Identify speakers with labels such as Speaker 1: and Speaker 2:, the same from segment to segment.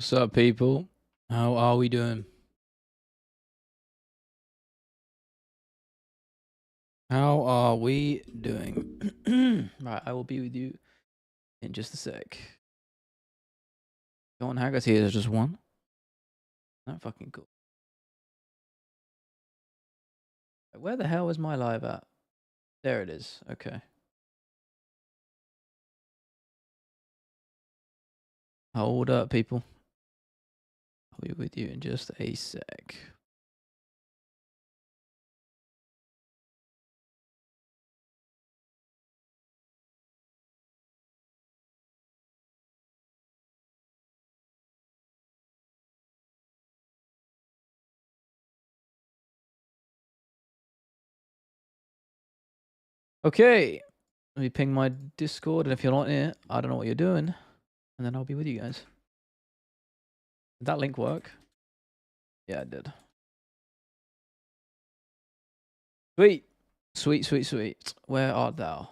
Speaker 1: What's up, people? How are we doing? How are we doing? Right, I will be with you in just a sec. John Haggerty is just one. That fucking cool. Where the hell is my live at? There it is. Okay. Hold up, people. I'll be with you in just a sec. Okay. Let me ping my Discord, and if you're not in it, I don't know what you're doing. And then I'll be with you guys. Did that link work? Yeah, it did. Sweet. Sweet, sweet, sweet. Where art thou?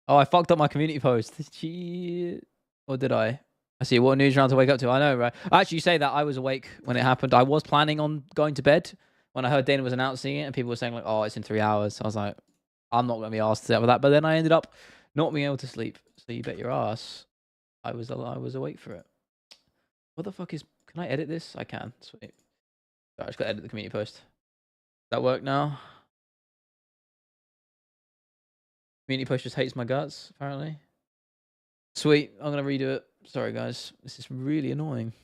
Speaker 1: Oh, I fucked up my community post. Shit. Or did I? I see. What news round to wake up to? I know, right? Actually, you say that. I was awake when it happened. I was planning on going to bed when I heard Dana was announcing it, and people were saying, like, oh, it's in 3 hours. So I was like, I'm not going to be asked to set with that. But then I ended up not being able to sleep. So you bet your ass I was awake for it. What the fuck is... Can I edit this? I can. Sweet. Sorry, I just got to edit the community post. Does that work now? Community post just hates my guts, apparently. Sweet. I'm going to redo it. Sorry, guys. This is really annoying.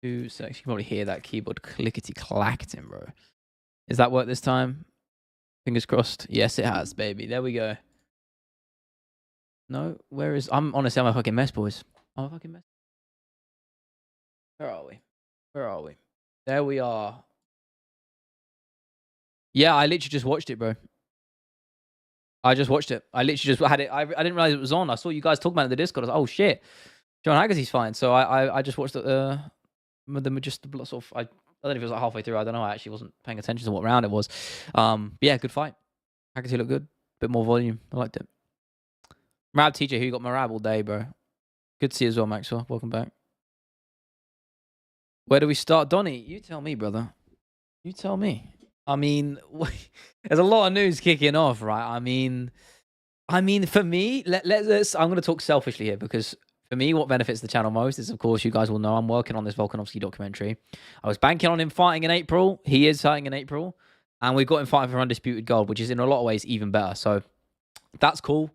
Speaker 1: Two seconds. You can probably hear that keyboard clickety-clacking, bro. Is that work this time? Fingers crossed. Yes, it has, baby. There we go. No? Where is... Honestly, I'm a fucking mess, boys. I'm a fucking mess. Where are we? Where are we? There we are. Yeah, I literally just watched it, bro. I just watched it. I literally just had it. I didn't realize it was on. I saw you guys talking about it in the Discord. I was like, oh, shit. John Haggerty's fine. So I just watched the just the sort of... I don't know if it was like halfway through. I don't know. I actually wasn't paying attention to what round it was. Yeah, good fight. Haggerty looked good. Bit more volume. I liked it. Marab TJ, who you got Marab all day, bro. Good to see you as well, Maxwell. Welcome back. Where do we start? Donnie, you tell me, brother. You tell me. I mean, there's a lot of news kicking off, right? I mean, for me, let's. I'm going to talk selfishly here because for me, what benefits the channel most is, of course, you guys will know I'm working on this Volkanovski documentary. I was banking on him fighting in April. He is fighting in April, and we've got him fighting for undisputed gold, which is in a lot of ways even better. So that's cool.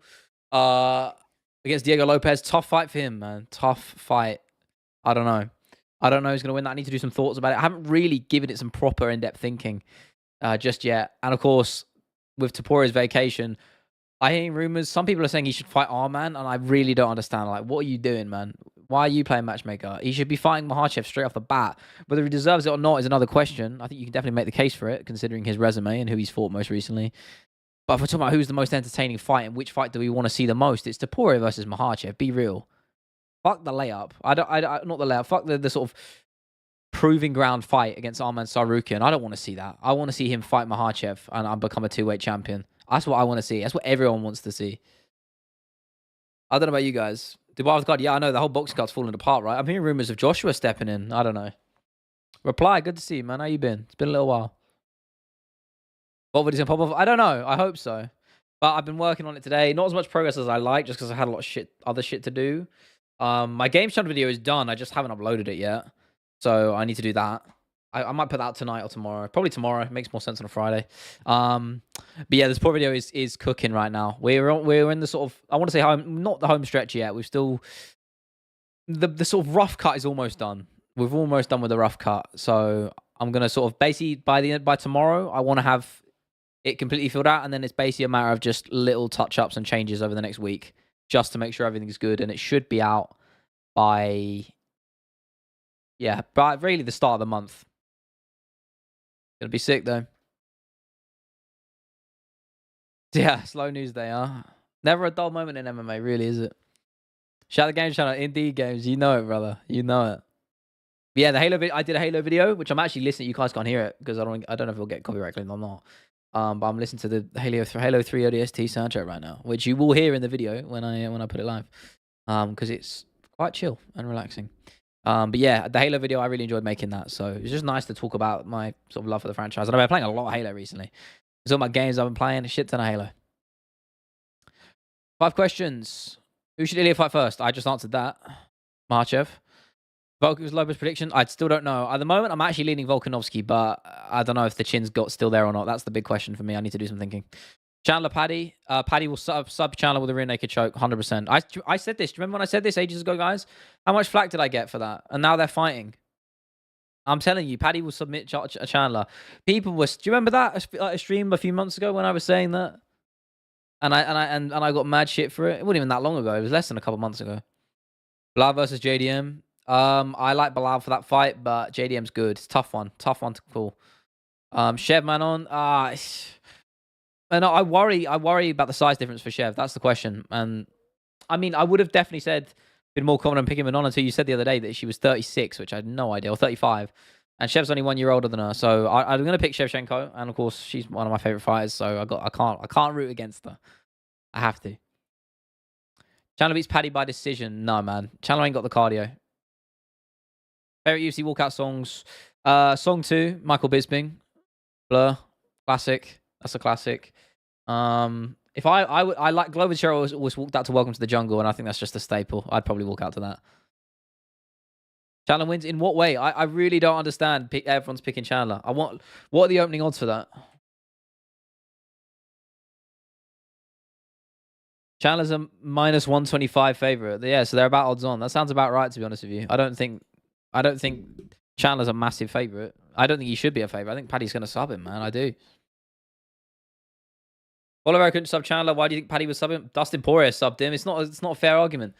Speaker 1: Against Diego Lopes, tough fight for him, man. Tough fight. I don't know. I don't know who's going to win that. I need to do some thoughts about it. I haven't really given it some proper in-depth thinking just yet. And of course, with Topuria's vacation, I hear rumors. Some people are saying he should fight Arman, and I really don't understand. Like, what are you doing, man? Why are you playing matchmaker? He should be fighting Makhachev straight off the bat. Whether he deserves it or not is another question. I think you can definitely make the case for it, considering his resume and who he's fought most recently. But if we're talking about who's the most entertaining fight and which fight do we want to see the most, it's Topuria versus Makhachev. Be real. Fuck the layup. Not the layup. Fuck the sort of proving ground fight against Arman Tsarukyan. I don't want to see that. I want to see him fight Makhachev and become a two-weight champion. That's what I want to see. That's what everyone wants to see. I don't know about you guys. Dubai God, yeah, I know the whole boxing card's falling apart, right? I'm hearing rumors of Joshua stepping in. I don't know. Reply, good to see you, man. How you been? It's been a little while. What video's gonna pop off? I don't know. I hope so. But I've been working on it today. Not as much progress as I like, just because I had a lot of other shit to do. My game channel video is done. I just haven't uploaded it yet. So I need to do that. I might put that out tonight or tomorrow. Probably tomorrow. It makes more sense on a Friday. But yeah, this poor video is cooking right now. We're in the sort of, I want to say not the home stretch yet. We've still the sort of rough cut is almost done. We've almost done with the rough cut. So I'm gonna sort of basically by tomorrow, I want to have it completely filled out, and then it's basically a matter of just little touch-ups and changes over the next week, just to make sure everything's good, and it should be out by really the start of the month. It'll be sick though. Yeah, slow news they are. Never a dull moment in MMA, really, is it? Shout out the game channel, Indie Games. You know it, brother. You know it. Yeah, the Halo video. I did a Halo video, which I'm actually listening. You guys can't hear it because I don't know if it'll get copyright claimed or not. But I'm listening to the Halo 3 ODST soundtrack right now, which you will hear in the video when I put it live. Because it's quite chill and relaxing. But yeah, the Halo video, I really enjoyed making that. So it's just nice to talk about my sort of love for the franchise. And I've been playing a lot of Halo recently. It's all my games I've been playing, a shit ton of Halo. 5 questions. Who should Ilya fight first? I just answered that. Makhachev. Volk was Lopes' prediction. I still don't know. At the moment, I'm actually leaning Volkanovski, but I don't know if the chin's got still there or not. That's the big question for me. I need to do some thinking. Chandler Paddy. Paddy will sub Chandler with a rear naked choke, 100%. I said this. Do you remember when I said this ages ago, guys? How much flack did I get for that? And now they're fighting. I'm telling you, Paddy will submit Chandler. People were. Do you remember that a stream a few months ago when I was saying that? And I got mad shit for it. It wasn't even that long ago. It was less than a couple months ago. Bilal versus JDM. I like Bilal for that fight, but JDM's good. It's a tough one to call. Shev Manon. And I worry about the size difference for Shev. That's the question. And I mean, I would have definitely been more confident picking Manon until you said the other day that she was 36, which I had no idea, or 35. And Shev's only 1 year older than her, so I'm going to pick Shevchenko. And of course, she's one of my favorite fighters, so I can't root against her. I have to. Chandler beats Paddy by decision. No, man. Chandler ain't got the cardio. Favorite UFC walkout songs. Song 2, Michael Bisping. Blur. Classic. That's a classic. If I like Glover Cheryl always walked out to Welcome to the Jungle, and I think that's just a staple. I'd probably walk out to that. Chandler wins in what way? I really don't understand. Everyone's picking Chandler. What are the opening odds for that? Chandler's a -125 favorite. Yeah, so they're about odds on. That sounds about right, to be honest with you. I don't think Chandler's a massive favorite. I don't think he should be a favorite. I think Paddy's going to sub him, man. I do. Oliveira couldn't sub Chandler. Why do you think Paddy was subbing? Dustin Poirier subbed him. It's not a fair argument.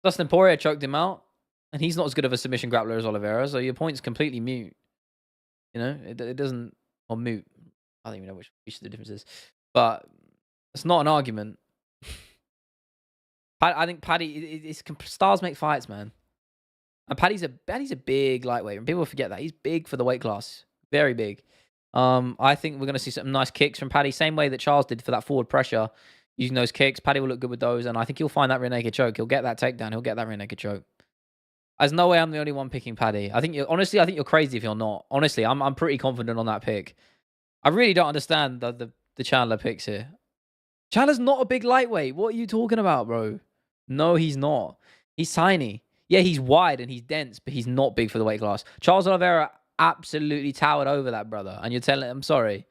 Speaker 1: Dustin Poirier choked him out, and he's not as good of a submission grappler as Oliveira, so your point's completely mute. You know, it doesn't... Or mute. I don't even know which the difference is. But it's not an argument. I think Paddy... Stars make fights, man. And Paddy's a big lightweight, and people forget that. He's big for the weight class. Very big. I think we're going to see some nice kicks from Paddy, same way that Charles did for that forward pressure, using those kicks. Paddy will look good with those, and I think he'll find that rear naked choke. He'll get that takedown. He'll get that rear naked choke. There's no way I'm the only one picking Paddy. I think you're crazy if you're not. Honestly, I'm pretty confident on that pick. I really don't understand the Chandler picks here. Chandler's not a big lightweight. What are you talking about, bro? No, he's not. He's tiny. Yeah, he's wide and he's dense, but he's not big for the weight class. Charles Oliveira absolutely towered over that brother, and you're telling him, I'm sorry.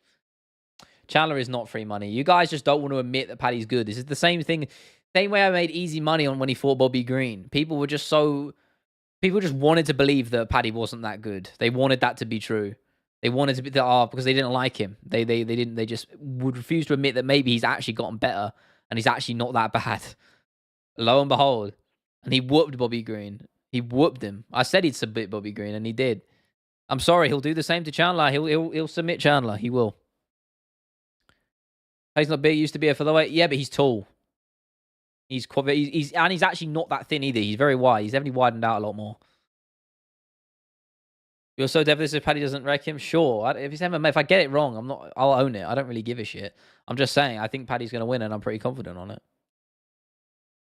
Speaker 1: Chandler is not free money. You guys just don't want to admit that Paddy's good. This is the same thing. Same way I made easy money on when he fought Bobby Green. People just wanted to believe that Paddy wasn't that good. They wanted that to be true. They wanted to be because they didn't like him. They just would refuse to admit that maybe he's actually gotten better and he's actually not that bad. Lo and behold. And he whooped Bobby Green. He whooped him. I said he'd submit Bobby Green, and he did. I'm sorry, he'll do the same to Chandler. He'll submit Chandler. He will. He's not big. He used to be a featherweight. Yeah, but he's tall. He's actually not that thin either. He's very wide. He's definitely widened out a lot more. You're so devastated if Paddy doesn't wreck him? Sure. If it's MMA, if I get it wrong, I'll own it. I don't really give a shit. I'm just saying, I think Paddy's going to win, and I'm pretty confident on it.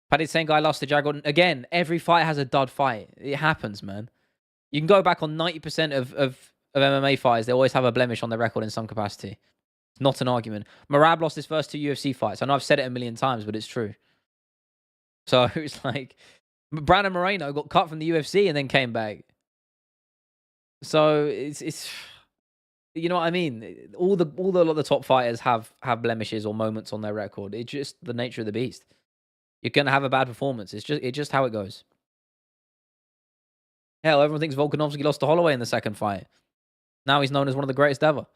Speaker 1: Paddy's the same guy lost to Jaguar. Again, every fight has a dud fight. It happens, man. You can go back on 90% of MMA fighters. They always have a blemish on their record in some capacity. It's not an argument. Merab lost his first 2 UFC fights. I know I've said it a million times, but it's true. So it's like... Brandon Moreno got cut from the UFC and then came back. So it's... You know what I mean? All the top fighters have blemishes or moments on their record. It's just the nature of the beast. You're going to have a bad performance. It's just how it goes. Hell, everyone thinks Volkanovski lost to Holloway in the second fight. Now he's known as one of the greatest ever.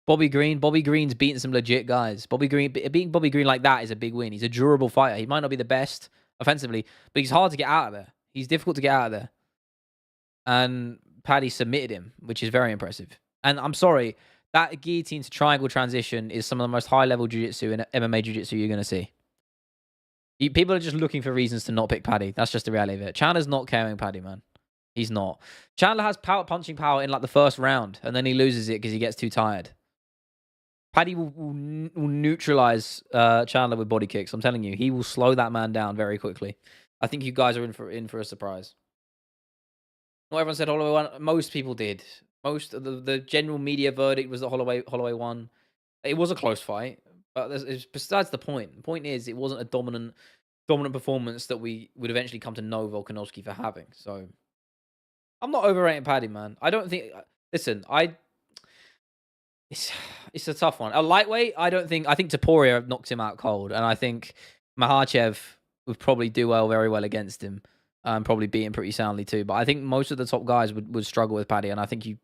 Speaker 1: Bobby Green's beaten some legit guys. Beating Bobby Green like that is a big win. He's a durable fighter. He might not be the best offensively, but he's hard to get out of there. He's difficult to get out of there. And Paddy submitted him, which is very impressive. And I'm sorry, that guillotine to triangle transition is some of the most high-level jiu-jitsu and MMA jiu-jitsu you're going to see. People are just looking for reasons to not pick Paddy. That's just the reality of it. Chandler's not carrying Paddy, man. He's not. Chandler has punching power in like the first round, and then he loses it because he gets too tired. Paddy will neutralize Chandler with body kicks. I'm telling you, he will slow that man down very quickly. I think you guys are in for a surprise. Not everyone said Holloway won. Most people did. Most of the general media verdict was that Holloway won. It was a close fight, but it's besides the point. The point is, it wasn't a dominant performance that we would eventually come to know Volkanovski for having. So I'm not overrating Paddy, man. I don't think. Listen, it's a tough one. A lightweight, I think Topuria knocks him out cold, and I think Makhachev would probably do very well against him, and probably beat him pretty soundly too. But I think most of the top guys would struggle with Paddy, and I think people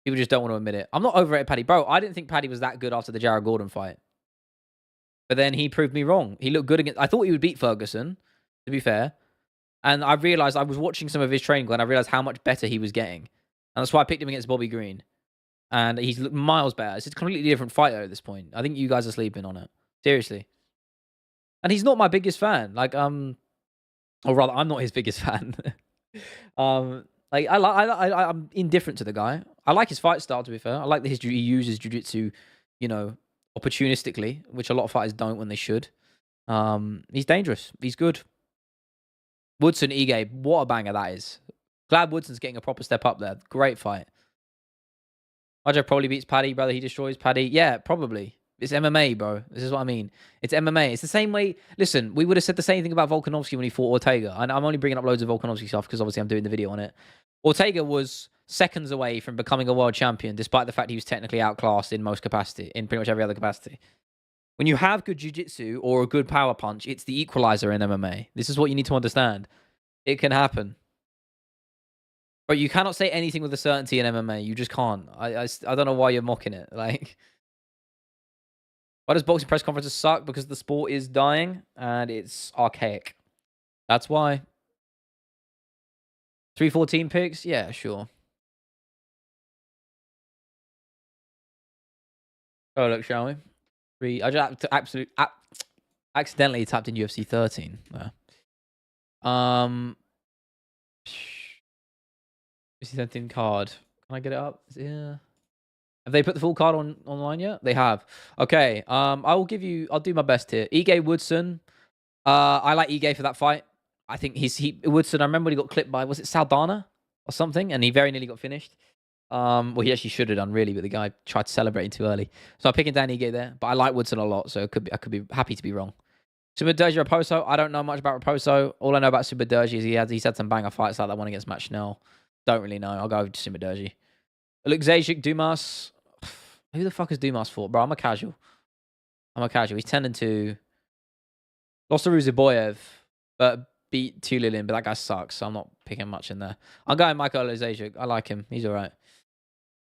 Speaker 1: just don't want to admit it. I'm not overrated Paddy, bro. I didn't think Paddy was that good after the Jared Gordon fight, but then he proved me wrong. He looked good against. I thought he would beat Ferguson, to be fair, and I realized I was watching some of his training, and I realized how much better he was getting, and that's why I picked him against Bobby Green. And he's looked miles better. It's a completely different fighter at this point. I think you guys are sleeping on it. Seriously. And he's not my biggest fan. Like, or rather, I'm not his biggest fan. I'm indifferent to the guy. I like his fight style, to be fair. I like that he uses jiu-jitsu, opportunistically, which a lot of fighters don't when they should. He's dangerous. He's good. Woodson, Ige, what a banger that is. Glad Woodson's getting a proper step up there. Great fight. Makhachev probably beats Paddy, brother. He destroys Paddy. Yeah, probably. It's MMA, bro. This is what I mean. It's MMA. It's the same way. Listen, we would have said the same thing about Volkanovski when he fought Ortega. And I'm only bringing up loads of Volkanovski stuff because obviously I'm doing the video on it. Ortega was seconds away from becoming a world champion, despite the fact he was technically outclassed in most capacity, in pretty much every other capacity. When you have good jiu-jitsu or a good power punch, it's the equalizer in MMA. This is what you need to understand. It can happen. But you cannot say anything with a certainty in MMA. You just can't. I don't know why you're mocking it. Like, why does boxing press conferences suck? Because the sport is dying and it's archaic. That's why. 314 picks? Yeah, sure. Oh, look, shall we? I just accidentally tapped in UFC 13. UFC 13 card. Can I get it up? Yeah. Have they put the full card online yet? They have. Okay. I'll do my best here. Ige Woodson. I like Ige for that fight. I think Woodson, I remember when he got clipped by, was it Saldana or something? And he very nearly got finished. Well, he actually should have done, really, but the guy tried to celebrate too early. So I'm picking down Ige there. But I like Woodson a lot, so I could be happy to be wrong. Subaderji Raposo. I don't know much about Raposo. All I know about Subaderji is he's had some banger fights like that one against Matt Schnell. Don't really know. I'll go with Subaderji. Alexejczyk, Dumas. Who the fuck has Dumas fought? Bro, I'm a casual. He's 10-2. Lost to Ruziboyev, but beat Tulilin, but that guy sucks, so I'm not picking much in there. I'm going Michael Alexejczyk. I like him. He's all right.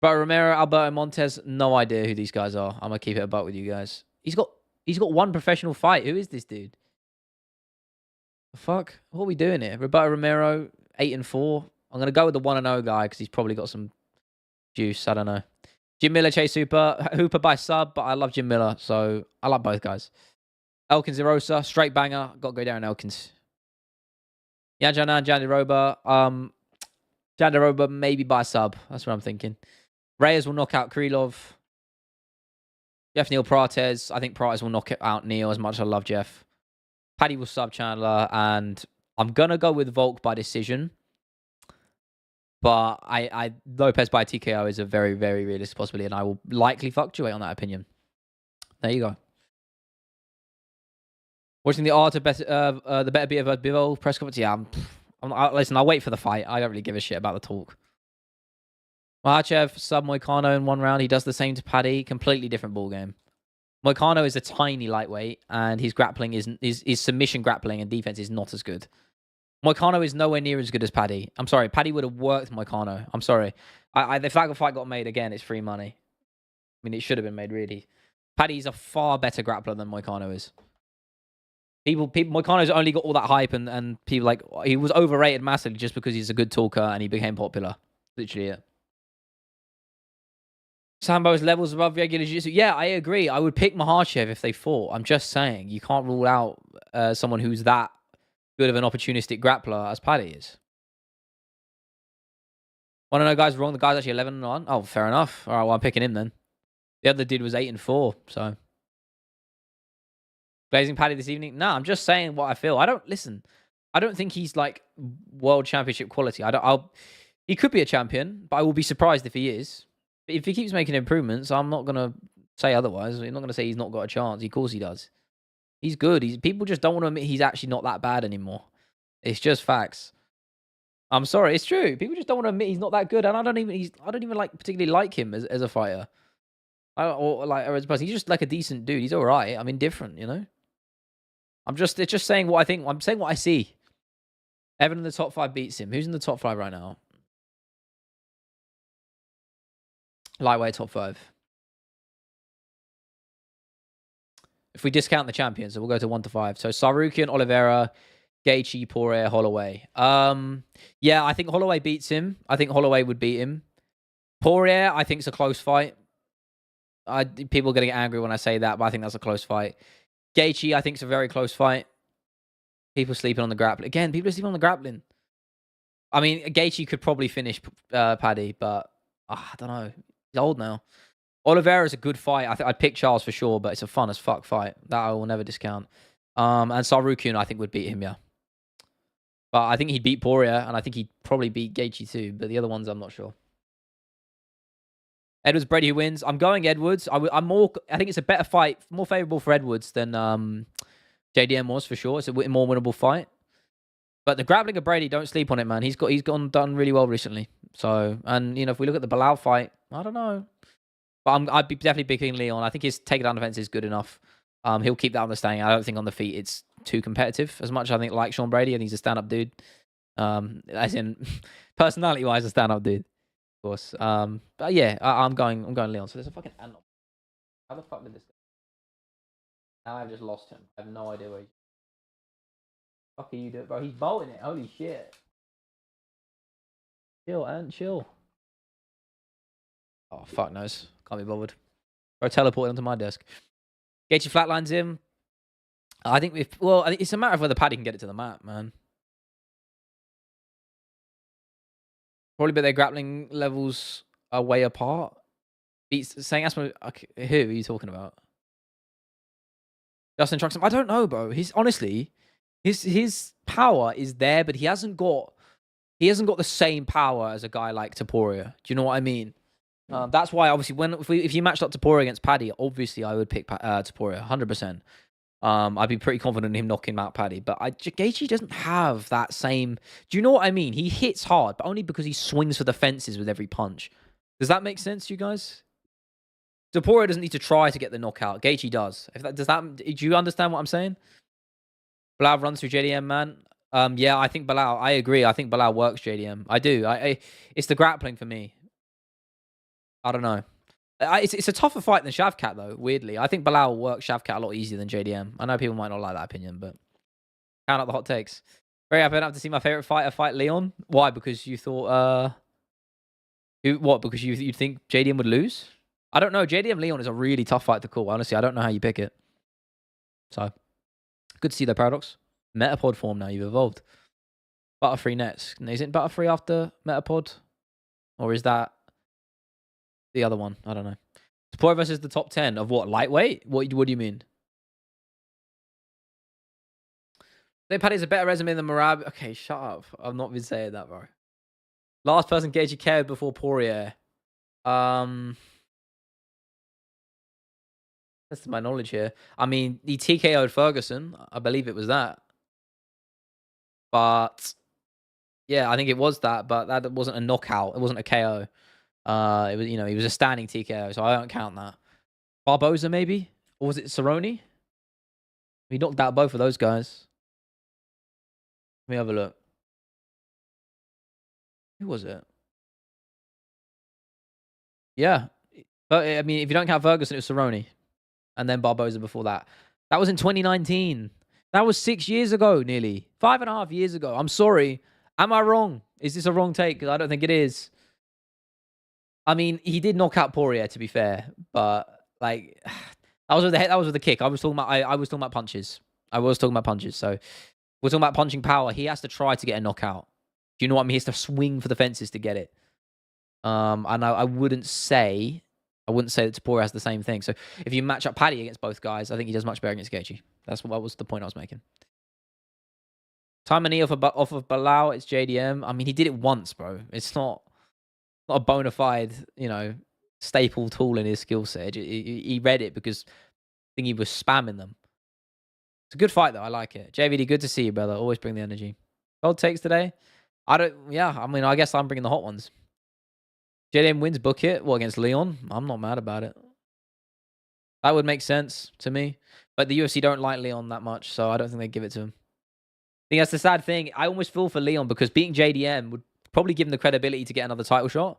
Speaker 1: But Romero, Alberto Montes, no idea who these guys are. I'm going to keep it a buck with you guys. He's got one professional fight. Who is this dude? The fuck? What are we doing here? Roberto Romero, 8-4. I'm going to go with the 1-0 guy because he's probably got some juice. I don't know. Jim Miller, Chase Hooper by sub, but I love Jim Miller, so I like both guys. Elkins Erosa, straight banger. Got to go down Elkins. Yanjanan, Jandiroba. Jandiroba maybe by sub. That's what I'm thinking. Reyes will knock out Krylov. Jeff Neal Prates. I think Prates will knock out Neal as much as I love Jeff. Paddy will sub Chandler, and I'm going to go with Volk by decision. But Lopes by TKO is a very, very realistic possibility, and I will likely fluctuate on that opinion. There you go. Watching the art of the better be of a Bivol press conference. Yeah, listen, I'll wait for the fight. I don't really give a shit about the talk. Makhachev sub Moicano in 1 round. He does the same to Paddy. Completely different ball game. Moicano is a tiny lightweight, and his grappling his submission grappling and defense is not as good. Moicano is nowhere near as good as Paddy. I'm sorry. Paddy would have worked Moicano. I'm sorry. If that fight got made again, it's free money. I mean, it should have been made, really. Paddy's a far better grappler than Moicano is. Moicano's only got all that hype and people like, he was overrated massively just because he's a good talker and he became popular. Literally it. Sambo's levels above regular jiu-jitsu. Yeah, I agree. I would pick Makhachev if they fought. I'm just saying, you can't rule out someone who's that good of an opportunistic grappler as Paddy is. Want to know, guys? Wrong. The guy's actually 11-1. Oh, fair enough. All right, well, I'm picking him then. The other dude was 8-4. So, Blazing Paddy this evening. No, I'm just saying what I feel. I don't think he's like world championship quality. He could be a champion, but I will be surprised if he is. But if he keeps making improvements, I'm not gonna say otherwise. I'm not gonna say he's not got a chance. Of course he does. He's good. People just don't want to admit he's actually not that bad anymore. It's just facts. I'm sorry, it's true. People just don't want to admit he's not that good, and I don't even like particularly like him as a fighter. Or as a person. He's just like a decent dude. He's all right. I'm indifferent, you know. It's just saying what I think. I'm saying what I see. Evan in the top 5 beats him. Who's in the top 5 right now? Lightweight top 5. If we discount the champions, so we'll go to 1 to 5. So Sarukian, Oliveira, Gaethje, Poirier, Holloway. Yeah, I think Holloway beats him. I think Holloway would beat him. Poirier, I think it's a close fight. People are going to get angry when I say that, but I think that's a close fight. Gaethje, I think it's a very close fight. People sleeping on the grappling. Again, people are sleeping on the grappling. I mean, Gaethje could probably finish Paddy, but I don't know. He's old now. Oliveira is a good fight. I'd pick Charles for sure, but it's a fun as fuck fight. That I will never discount. And Sarukian, I think, would beat him, yeah. But I think he'd beat Poirier, and I think he'd probably beat Gaethje too. But the other ones, I'm not sure. Edwards, Brady, who wins? I'm going Edwards. I think it's a better fight, more favorable for Edwards than JDM was for sure. It's a more winnable fight. But the grappling of Brady, don't sleep on it, man. He's done really well recently. So, and if we look at the Bilal fight, I don't know. But I'd be definitely picking Leon. I think his takedown defense is good enough. He'll keep that understanding. I don't think on the feet it's too competitive as much. I think like Sean Brady, I think he's a stand-up dude. As in personality-wise, a stand-up dude, of course. But yeah, I'm going Leon. So there's a fucking ant. How the fuck did this go? Now I've just lost him. I have no idea where he's. Fuck are you doing, bro? He's bolting it. Holy shit. Chill, Ant, chill. Oh, fuck knows. Can't be bothered. Bro, teleport onto my desk. Gaethje flatlines him. I think it's a matter of whether Paddy can get it to the mat, man. Probably, but their grappling levels are way apart. Saying Asma, okay, who are you talking about? Justin Truxton. I don't know, bro. Honestly, his power is there, but he hasn't got the same power as a guy like Topuria. Do you know what I mean? That's why, obviously, if you matched up Topuria against Paddy, obviously I would pick Topuria 100%. I'd be pretty confident in him knocking out Paddy, but Gaethje doesn't have that same. Do you know what I mean? He hits hard, but only because he swings for the fences with every punch. Does that make sense to you guys? Topuria doesn't need to try to get the knockout. Gaethje does. Do you understand what I'm saying? Bilal runs through JDM, man. Yeah, I think Bilal. I agree. I think Bilal works JDM. I do. It's the grappling for me. I don't know. It's a tougher fight than Shavkat, though, weirdly. I think Bilal works Shavkat a lot easier than JDM. I know people might not like that opinion, but count out the hot takes. Very happy enough to see my favorite fighter fight Leon. Why? Because you thought, what? Because you think JDM would lose? I don't know. JDM Leon is a really tough fight to call. Honestly, I don't know how you pick it. So, good to see the Paradox. Metapod form now. You've evolved. Butterfree next. Isn't Butterfree after Metapod? Or is that the other one? I don't know. Topuria versus the top 10 of what? Lightweight? What do you mean? They Paddy's a better resume than Marab. Okay, shut up. I've not been saying that, bro. Last person Gaethje cared before Poirier. That's to my knowledge here. I mean, he TKO'd Ferguson. I believe it was that. But yeah, I think it was that. But that wasn't a knockout. It wasn't a KO. It was, he was a standing TKO, so I don't count that. Barboza, maybe? Or was it Cerrone? He knocked out both of those guys. Let me have a look. Who was it? Yeah. But, I mean, if you don't count Ferguson, it was Cerrone. And then Barboza before that. That was in 2019. That was 6 years ago, nearly. 5.5 years ago. I'm sorry. Am I wrong? Is this a wrong take? Because I don't think it is. I mean, he did knock out Poirier, to be fair. But, like, that was with the kick. I was talking about punches. So, we're talking about punching power. He has to try to get a knockout. Do you know what I mean? He has to swing for the fences to get it. And I wouldn't say that Topuria has the same thing. So if you match up Paddy against both guys, I think he does much better against Gaethje. That was the point I was making. Time and knee off of Bilal, it's JDM. I mean, he did it once, bro. It's not a bona fide, staple tool in his skill set. He read it because I think he was spamming them. It's a good fight, though. I like it. JVD, good to see you, brother. Always bring the energy. Cold takes today? I guess I'm bringing the hot ones. JDM wins, book it. Well, against Leon? I'm not mad about it. That would make sense to me. But the UFC don't like Leon that much, so I don't think they'd give it to him. I think that's the sad thing. I almost feel for Leon because beating JDM would probably give him the credibility to get another title shot.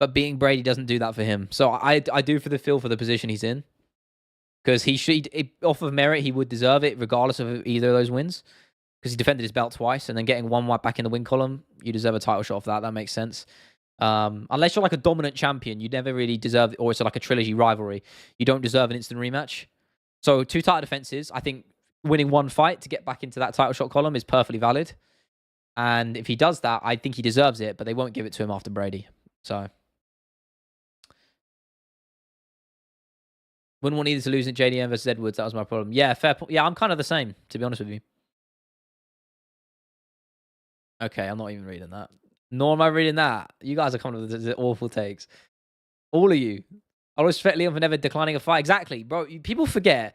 Speaker 1: But beating Brady doesn't do that for him. So I do feel for the position he's in. Because off of merit, he would deserve it regardless of either of those wins. Because he defended his belt twice and then getting one white back in the win column, you deserve a title shot for that. That makes sense. Unless you're like a dominant champion, you never really deserve, or it's like a trilogy rivalry, you don't deserve an instant rematch. So 2 title defenses, I think winning 1 fight to get back into that title shot column is perfectly valid. And if he does that, I think he deserves it, but they won't give it to him after Brady. So wouldn't want either to lose at JDM versus Edwards. That was my problem. Yeah, fair point. Yeah, I'm kind of the same, to be honest with you. Okay, I'm not even reading that. Nor am I reading that. You guys are kind of the awful takes. All of you. I respect Leon for never declining a fight. Exactly, bro. People forget.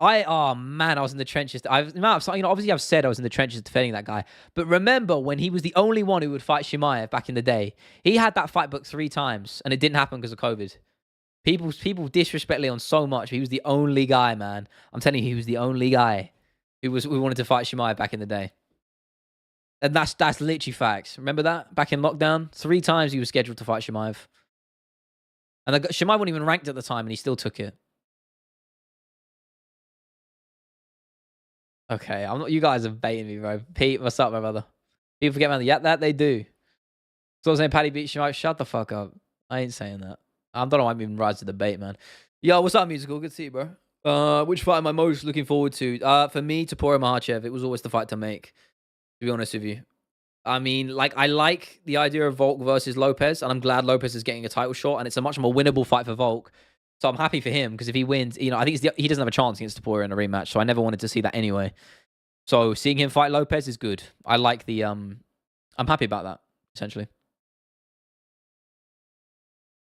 Speaker 1: Oh man, I was in the trenches. Obviously I've said I was in the trenches defending that guy. But remember when he was the only one who would fight Chimaev back in the day? He had that fight booked 3 times, and it didn't happen because of COVID. People disrespect Leon so much. He was the only guy, man. I'm telling you, he was the only guy who wanted to fight Chimaev back in the day. And that's literally facts. Remember that? Back in lockdown? 3 times he was scheduled to fight Chimaev. And Chimaev wasn't even ranked at the time, and he still took it. Okay, you guys are baiting me, bro. Pete, what's up, my brother? People forget, man. Yeah, that they do. So I was saying Paddy beat Chimaev. Shut the fuck up. I ain't saying that. I don't know why I'm even rise to the debate, man. Yo, what's up, musical? Good to see you, bro. Which fight am I most looking forward to? For me, Topuria Makhachev. It was always the fight to make, to be honest with you. I mean, I like the idea of Volk versus Lopes, and I'm glad Lopes is getting a title shot, and it's a much more winnable fight for Volk. So I'm happy for him, because if he wins, I think he doesn't have a chance against Topuria in a rematch, so I never wanted to see that anyway. So seeing him fight Lopes is good. I like the, I'm happy about that, essentially.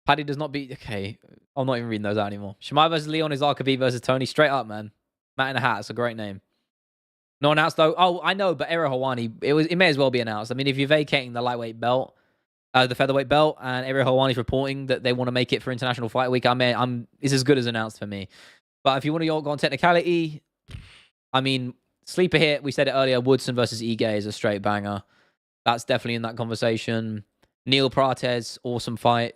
Speaker 1: Paddy does not beat, okay, I'm not even reading those out anymore. Chimaev versus Leon is Arkabi versus Tony, straight up, man. Matt in a hat, it's a great name. Not announced though. Oh, I know, but Ariel Helwani, it may as well be announced. I mean, if you're vacating the lightweight belt, the featherweight belt, and Ariel Helwani's reporting that they want to make it for International Fight Week, it's as good as announced for me. But if you want to go on technicality, I mean, sleeper hit, we said it earlier, Woodson versus Ige is a straight banger. That's definitely in that conversation. Neil Prates, awesome fight.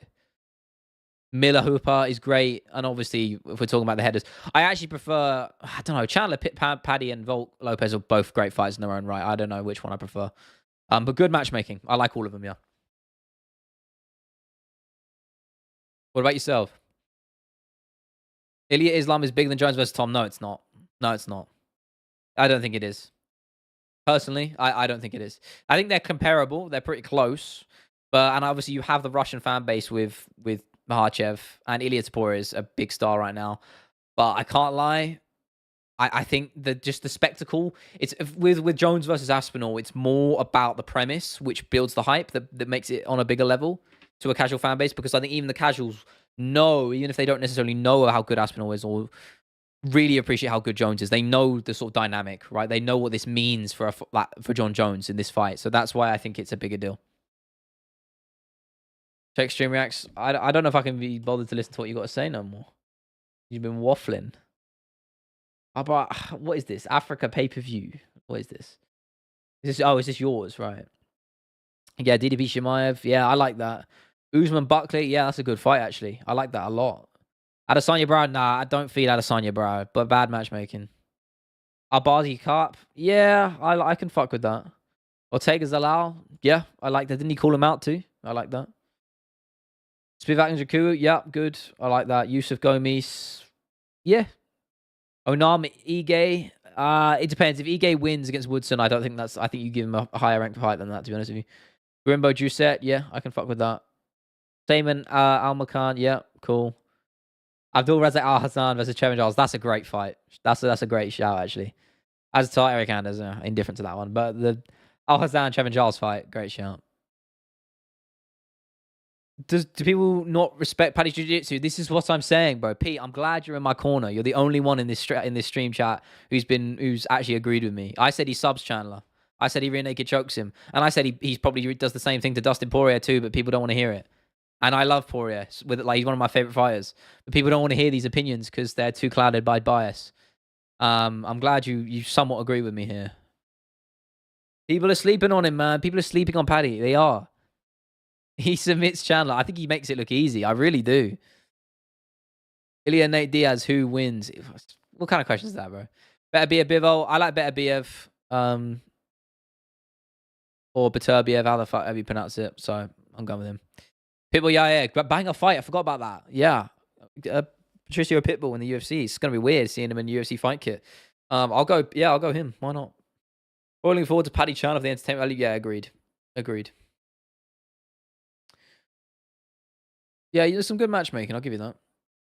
Speaker 1: Miller Hooper is great, and obviously, if we're talking about the headers, I actually prefer, I don't know, Chandler, Paddy, and Volk Lopes are both great fights in their own right. I don't know which one I prefer. But good matchmaking. I like all of them, yeah. What about yourself? Ilya Islam is bigger than Jones versus Tom. No, it's not. No, it's not. I don't think it is. Personally, I don't think it is. I think they're comparable. They're pretty close. And obviously, you have the Russian fan base with Makhachev, and Ilya Topuria is a big star right now. But I can't lie, I think that just the spectacle, it's with Jones versus Aspinall, it's more about the premise, which builds the hype that makes it on a bigger level to a casual fan base, because I think even the casuals know, even if they don't necessarily know how good Aspinall is or really appreciate how good Jones is, they know the sort of dynamic, right? They know what this means for John Jones in this fight. So that's why I think it's a bigger deal. Check stream reacts. I don't know if I can be bothered to listen to what you got to say no more. You've been waffling. But what is this? Africa pay-per-view. What is this? Is this yours? Right. Yeah, DDB Chimaev. Yeah, I like that. Usman Buckley. Yeah, that's a good fight, actually. I like that a lot. Adesanya Brow. Nah, I don't feed Adesanya Brow, but bad matchmaking. Abazi Carp. Yeah, I can fuck with that. Ortega Zalal. Yeah, I like that. Didn't he call him out too? I like that. Spivak and Jakuru, yeah, good. I like that. Yusuf Gomis, yeah. Onam, Ige, it depends. If Ige wins against Woodson, I think you give him a higher ranked fight than that, to be honest with you. Grimbo Juicet, yeah, I can fuck with that. Damon Almakan, yeah, cool. Abdul Razak Al Hassan versus Trevin Giles. That's a great fight. That's a great shout, actually. As to Eric Anders, indifferent to that one. But the Al Hassan Trevin Giles fight, great shout. Do people not respect Paddy's Jiu-Jitsu? This is what I'm saying, bro. Pete, I'm glad you're in my corner. You're the only one in this stream chat who's actually agreed with me. I said he subs Chandler. I said he rear naked chokes him, and I said he probably does the same thing to Dustin Poirier too, but people don't want to hear it. And I love Poirier, he's one of my favorite fighters, but people don't want to hear these opinions because they're too clouded by bias. I'm glad you somewhat agree with me here. People are sleeping on him, man. People are sleeping on Paddy. They are. He submits Chandler. I think he makes it look easy. I really do. Ilya Nate Diaz, who wins? What kind of question is that, bro? Better be a Bivol. I like Better Biev. Or Beterbiev, however you pronounce it. So I'm going with him. Pitbull, yeah. Bang a fight. I forgot about that. Yeah. Patricio Pitbull in the UFC. It's going to be weird seeing him in UFC fight kit. I'll go him. Why not? Looking forward to Paddy Chandler of the entertainment value. Yeah, agreed. Yeah, there's some good matchmaking. I'll give you that.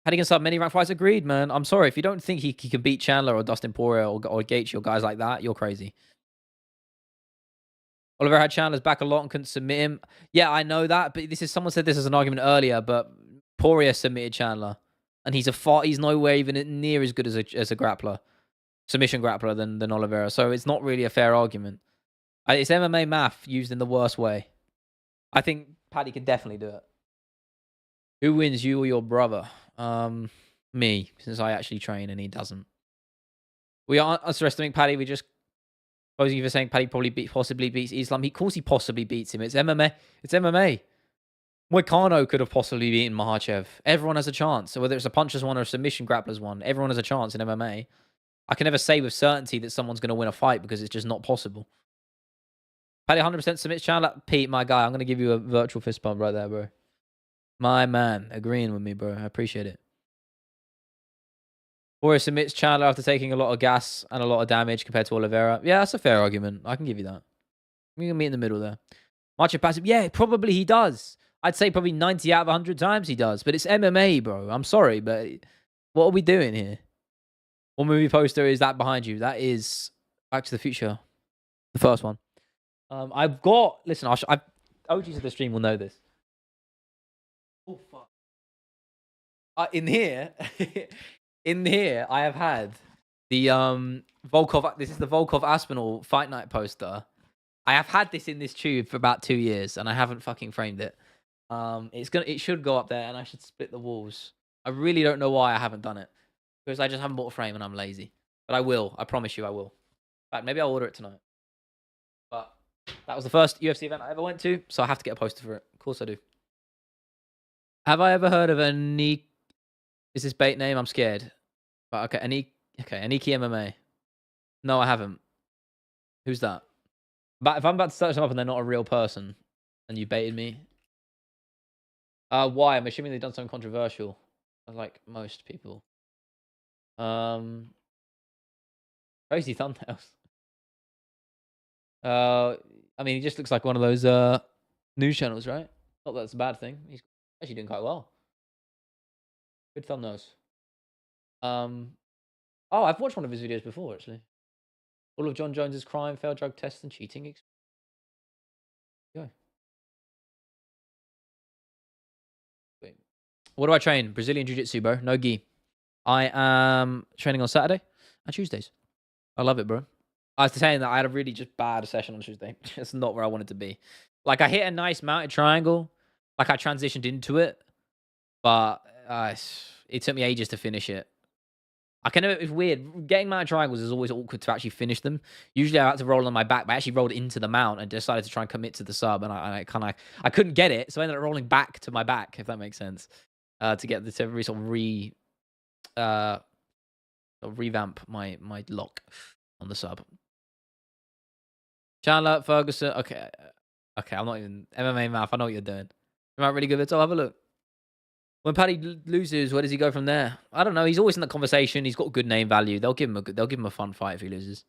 Speaker 1: Paddy can sub many rank fights. Agreed, man. I'm sorry. If you don't think he can beat Chandler or Dustin Poirier or Gaethje or guys like that, you're crazy. Oliver had Chandler's back a lot and couldn't submit him. Yeah, I know that, but someone said this as an argument earlier, but Poirier submitted Chandler. And he's nowhere even near as good as a grappler. Submission grappler than Oliveira. So it's not really a fair argument. It's MMA math used in the worst way. I think Paddy can definitely do it. Who wins, you or your brother? Me, since I actually train and he doesn't. We aren't underestimating Paddy. We just posing you for saying Paddy possibly beats Islam. Of course he possibly beats him. It's MMA. It's MMA. Moicano could have possibly beaten Makhachev. Everyone has a chance. So whether it's a puncher's one or a submission grappler's one, everyone has a chance in MMA. I can never say with certainty that someone's going to win a fight because it's just not possible. Paddy 100% submits Chandler. Pete, my guy, I'm going to give you a virtual fist bump right there, bro. My man, agreeing with me, bro. I appreciate it. Poirier submits Chandler after taking a lot of gas and a lot of damage compared to Oliveira. Yeah, that's a fair argument. I can give you that. We can meet in the middle there. Makhachev passive. Yeah, probably he does. I'd say probably 90 out of 100 times he does. But it's MMA, bro. I'm sorry, but what are we doing here? What movie poster is that behind you? That is Back to the Future. The first one. I've got... Listen, OGs of the stream will know this. Oh, fuck. In here... In here, I have had the Volkov. This is the Volkov Aspinall Fight Night poster. I have had this in this tube for about 2 years, and I haven't fucking framed it. It should go up there, and I should split the walls. I really don't know why I haven't done it because I just haven't bought a frame and I'm lazy. But I will. I promise you, I will. In fact, maybe I'll order it tonight. But that was the first UFC event I ever went to, so I have to get a poster for it. Of course, I do. Have I ever heard of a Nick? Is this bait name? I'm scared. But okay, Aniki MMA. No, I haven't. Who's that? But if I'm about to search them up and they're not a real person, and you baited me. Why? I'm assuming they've done something controversial. Like most people. Crazy thumbnails. I mean, he just looks like one of those news channels, right? Not that that's a bad thing. He's actually doing quite well. Good thumbnails. Oh, I've watched one of his videos before, actually. All of John Jones's crime, failed drug tests, and cheating. Go. Wait. What do I train? Brazilian Jiu-Jitsu, bro. No gi. I am training on Saturday and Tuesdays. I love it, bro. I was saying that I had a really just bad session on Tuesday. It's not where I wanted to be. Like, I hit a nice mounted triangle. Like, I transitioned into it. But it took me ages to finish it. It's weird. Getting mounted triangles is always awkward to actually finish them. Usually I had to roll on my back, but I actually rolled into the mount and decided to try and commit to the sub, and I couldn't get it, so I ended up rolling back to my back, if that makes sense, to get the sort of revamp my lock on the sub. Chandler, Ferguson. Okay, I'm not even MMA math. I know what you're doing. Am I really good at it? I'll have a look. When Paddy loses, where does he go from there? I don't know. He's always in the conversation. He's got good name value. They'll give him a fun fight if he loses.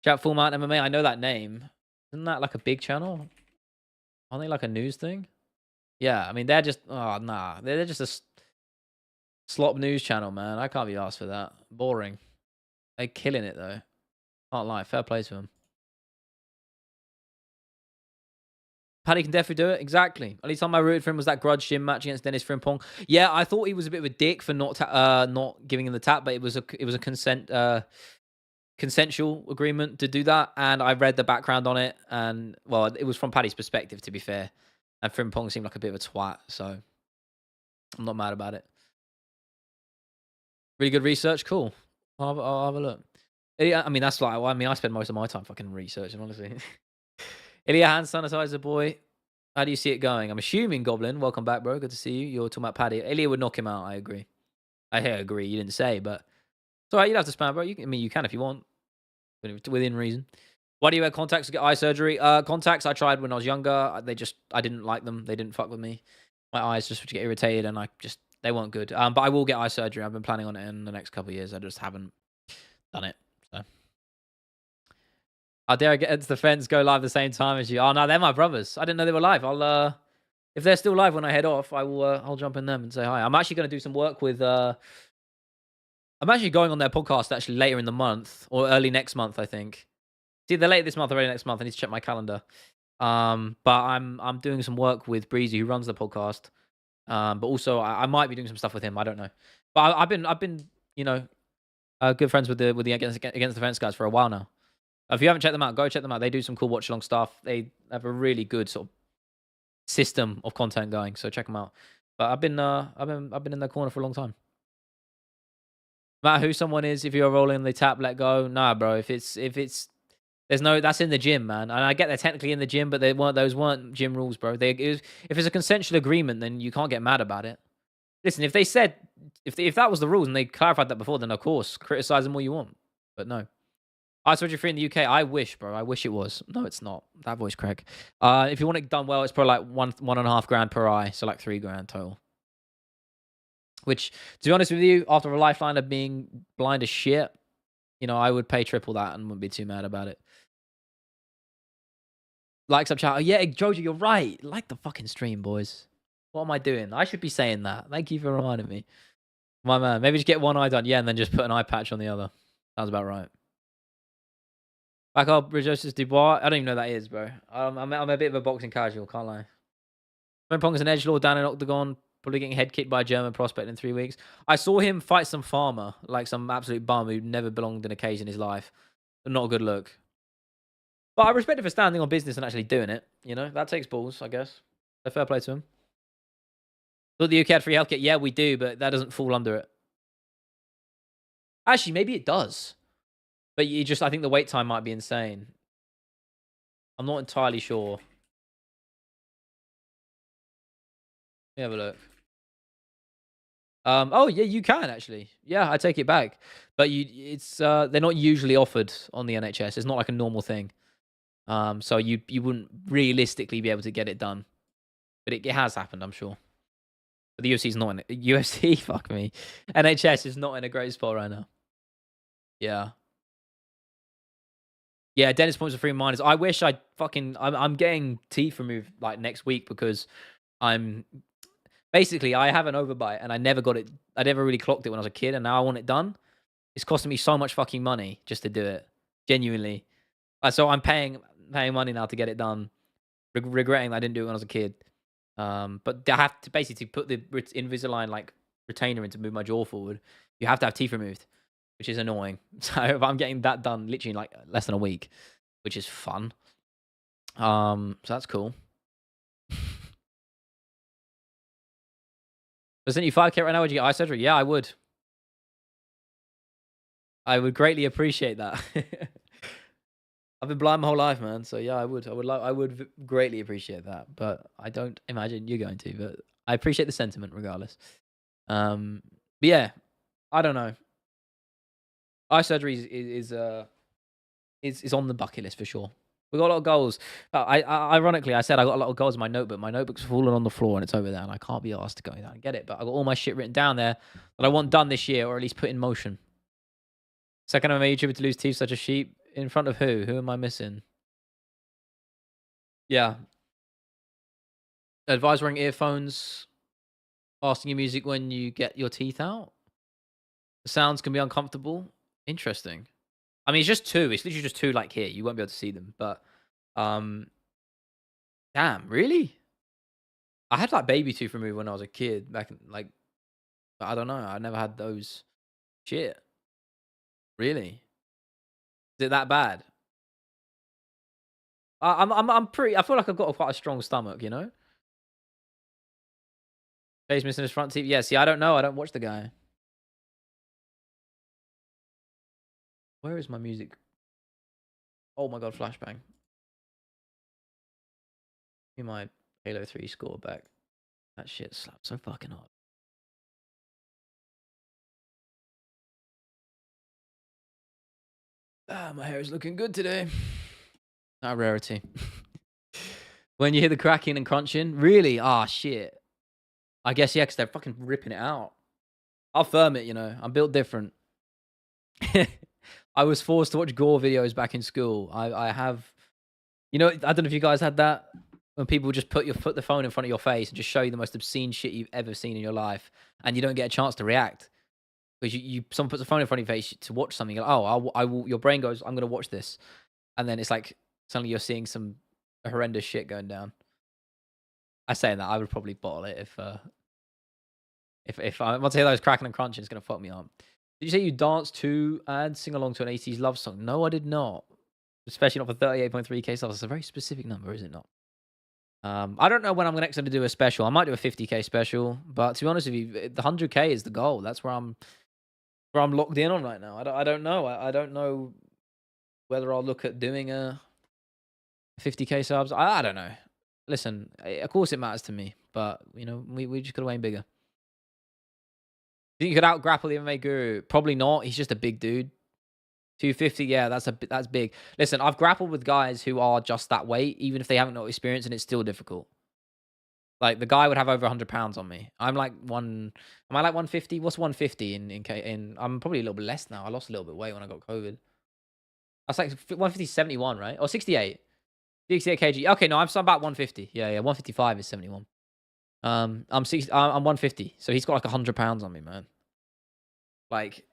Speaker 1: Shout Full Mount MMA. I know that name. Isn't that like a big channel? Aren't they like a news thing? Yeah, I mean, they're just oh, nah. They're just a slop news channel, man. I can't be asked for that. Boring. They're killing it, though. Can't lie. Fair play to them. Paddy can definitely do it. Exactly. Only time I rooted for him was that grudge gym match against Dennis Frimpong. Yeah, I thought he was a bit of a dick for not giving him the tap, but it was a consensual agreement to do that, and I read the background on it, and well, it was from Paddy's perspective, to be fair, and Frimpong seemed like a bit of a twat, so I'm not mad about it. Really good research, cool. I'll have a look. Yeah, I mean that's like I mean I spend most of my time fucking researching, honestly. Ilya hand sanitizer boy. How do you see it going? I'm assuming Goblin. Welcome back, bro. Good to see you. You're talking about Paddy. Ilya would knock him out. I agree. I agree. You didn't say, but it's alright. You don't have to spam, bro. I mean, you can if you want, within reason. Why do you wear contacts to get eye surgery? Contacts I tried when I was younger. I didn't like them. They didn't fuck with me. My eyes just would get irritated, and they weren't good. But I will get eye surgery. I've been planning on it in the next couple of years. I just haven't done it. So, how dare I get into the fence, go live the same time as you? Oh no, they're my brothers. I didn't know they were live. I'll if they're still live when I head off, I'll jump in them and say hi. I'm actually going to do some work with. I'm actually going on their podcast actually later in the month or early next month, I think. It's either late this month or early next month. I need to check my calendar. But I'm doing some work with Breezy, who runs the podcast. But also I might be doing some stuff with him. I don't know. But I've been good friends with the against the fence guys for a while now. If you haven't checked them out, go check them out. They do some cool watch along stuff. They have a really good sort of system of content going. So check them out. But I've been in their corner for a long time. No matter who someone is, if you're rolling, they tap, let go. Nah, bro. If it's there's no that's in the gym, man. And I get they're technically in the gym, but those weren't gym rules, bro. If it's a consensual agreement, then you can't get mad about it. Listen, if they said if that was the rules and they clarified that before, then of course criticize them all you want. But no. I told you free in the UK. I wish, bro. I wish it was. No, it's not. That voice crack. If you want it done well, it's probably like 1.5 grand per eye, so like 3 grand total. Which, to be honest with you, after a lifeline of being blind as shit, I would pay triple that and wouldn't be too mad about it. Like sub chat. Oh, yeah, Jojo, you're right. Like the fucking stream, boys. What am I doing? I should be saying that. Thank you for reminding me. My man. Maybe just get one eye done. Yeah, and then just put an eye patch on the other. Sounds about right. Back up, Rejoices Dubois. I don't even know who that is, bro. I'm a bit of a boxing casual, can't lie. Pong is an edgelord down in Octagon, probably getting head kicked by a German prospect in 3 weeks. I saw him fight some farmer, like some absolute bum who never belonged in a cage in his life. Not a good look. But I respect him for standing on business and actually doing it. That takes balls, I guess. So fair play to him. Thought the UK had free healthcare. Yeah, we do, but that doesn't fall under it. Actually, maybe it does. But I think the wait time might be insane. I'm not entirely sure. Let me have a look. Oh yeah, you can actually. Yeah, I take it back. But they're not usually offered on the NHS. It's not like a normal thing. So you wouldn't realistically be able to get it done. But it has happened, I'm sure. But the UFC's not in it. UFC, fuck me. NHS is not in a great spot right now. Yeah. Yeah, Dennis points for free minors. I wish I'm getting teeth removed like next week because basically I have an overbite and I never got it. I never really clocked it when I was a kid, and now I want it done. It's costing me so much fucking money just to do it. Genuinely. So I'm paying money now to get it done. Regretting that I didn't do it when I was a kid. But I have to basically put the Invisalign like retainer in to move my jaw forward. You have to have teeth removed, which is annoying. So if I'm getting that done literally in like less than a week, which is fun. So that's cool. Doesn't you 5K right now? Would you get eye surgery? Yeah, I would. I would greatly appreciate that. I've been blind my whole life, man. So yeah, I would greatly appreciate that. But I don't imagine you're going to. But I appreciate the sentiment regardless. But yeah, I don't know. Eye surgery is on the bucket list for sure. We got a lot of goals. Ironically, I said I got a lot of goals in my notebook. My notebook's fallen on the floor and it's over there, and I can't be asked to go down and get it. But I got all my shit written down there that I want done this year, or at least put in motion. Second MMA YouTuber to lose teeth such a sheep in front of who? Who am I missing? Yeah. Advise wearing earphones, fasting your music when you get your teeth out. The sounds can be uncomfortable. Interesting. I mean, it's just two. It's literally just two, like here. You won't be able to see them, but um, damn, really? I had like baby tooth removed when I was a kid back in like I don't know. I never had those. Shit, really? Is it that bad? I'm pretty. I feel like I've got quite a strong stomach, you know. Face missing his front teeth. Yeah. See, I don't know. I don't watch the guy. Where is my music? Oh my god, flashbang. Give me my Halo 3 score back. That shit slaps so fucking hard. Ah, my hair is looking good today. Not a rarity. When you hear the cracking and crunching, really? Ah, shit. I guess, yeah, because they're fucking ripping it out. I'll firm it, you know. I'm built different. I was forced to watch gore videos back in school. I have, you know, I don't know if you guys had that when people just put the phone in front of your face and just show you the most obscene shit you've ever seen in your life, and you don't get a chance to react because someone puts a phone in front of your face to watch something. You're like, oh, I will. Your brain goes, I'm gonna watch this, and then it's like suddenly you're seeing some horrendous shit going down. I say that I would probably bottle it if I once I hear those cracking and crunching, it's gonna fuck me up. Did you say you dance to and sing along to an 80s love song? No, I did not. Especially not for 38.3k subs. It's a very specific number, is it not? I don't know when I'm next going to do a special. I might do a 50k special, but to be honest with you, the 100k is the goal. That's where I'm locked in on right now. I don't know. I don't know whether I'll look at doing a 50k subs. I don't know. Listen, of course it matters to me, but you know we just got to aim bigger. Think you could out grapple the MMA guru? Probably not. He's just a big dude. 250, yeah, that's big. Listen, I've grappled with guys who are just that weight, even if they haven't got experience, and it's still difficult. Like the guy would have over 100 pounds on me. I'm like am I like 150? What's 150 in? I'm probably a little bit less now. I lost a little bit of weight when I got COVID. That's like 150, 71, right? Or 68. 68 kg. Okay, no, I'm about 150. Yeah, 155 is 71. I'm 150. So he's got like 100 pounds on me, man. Like,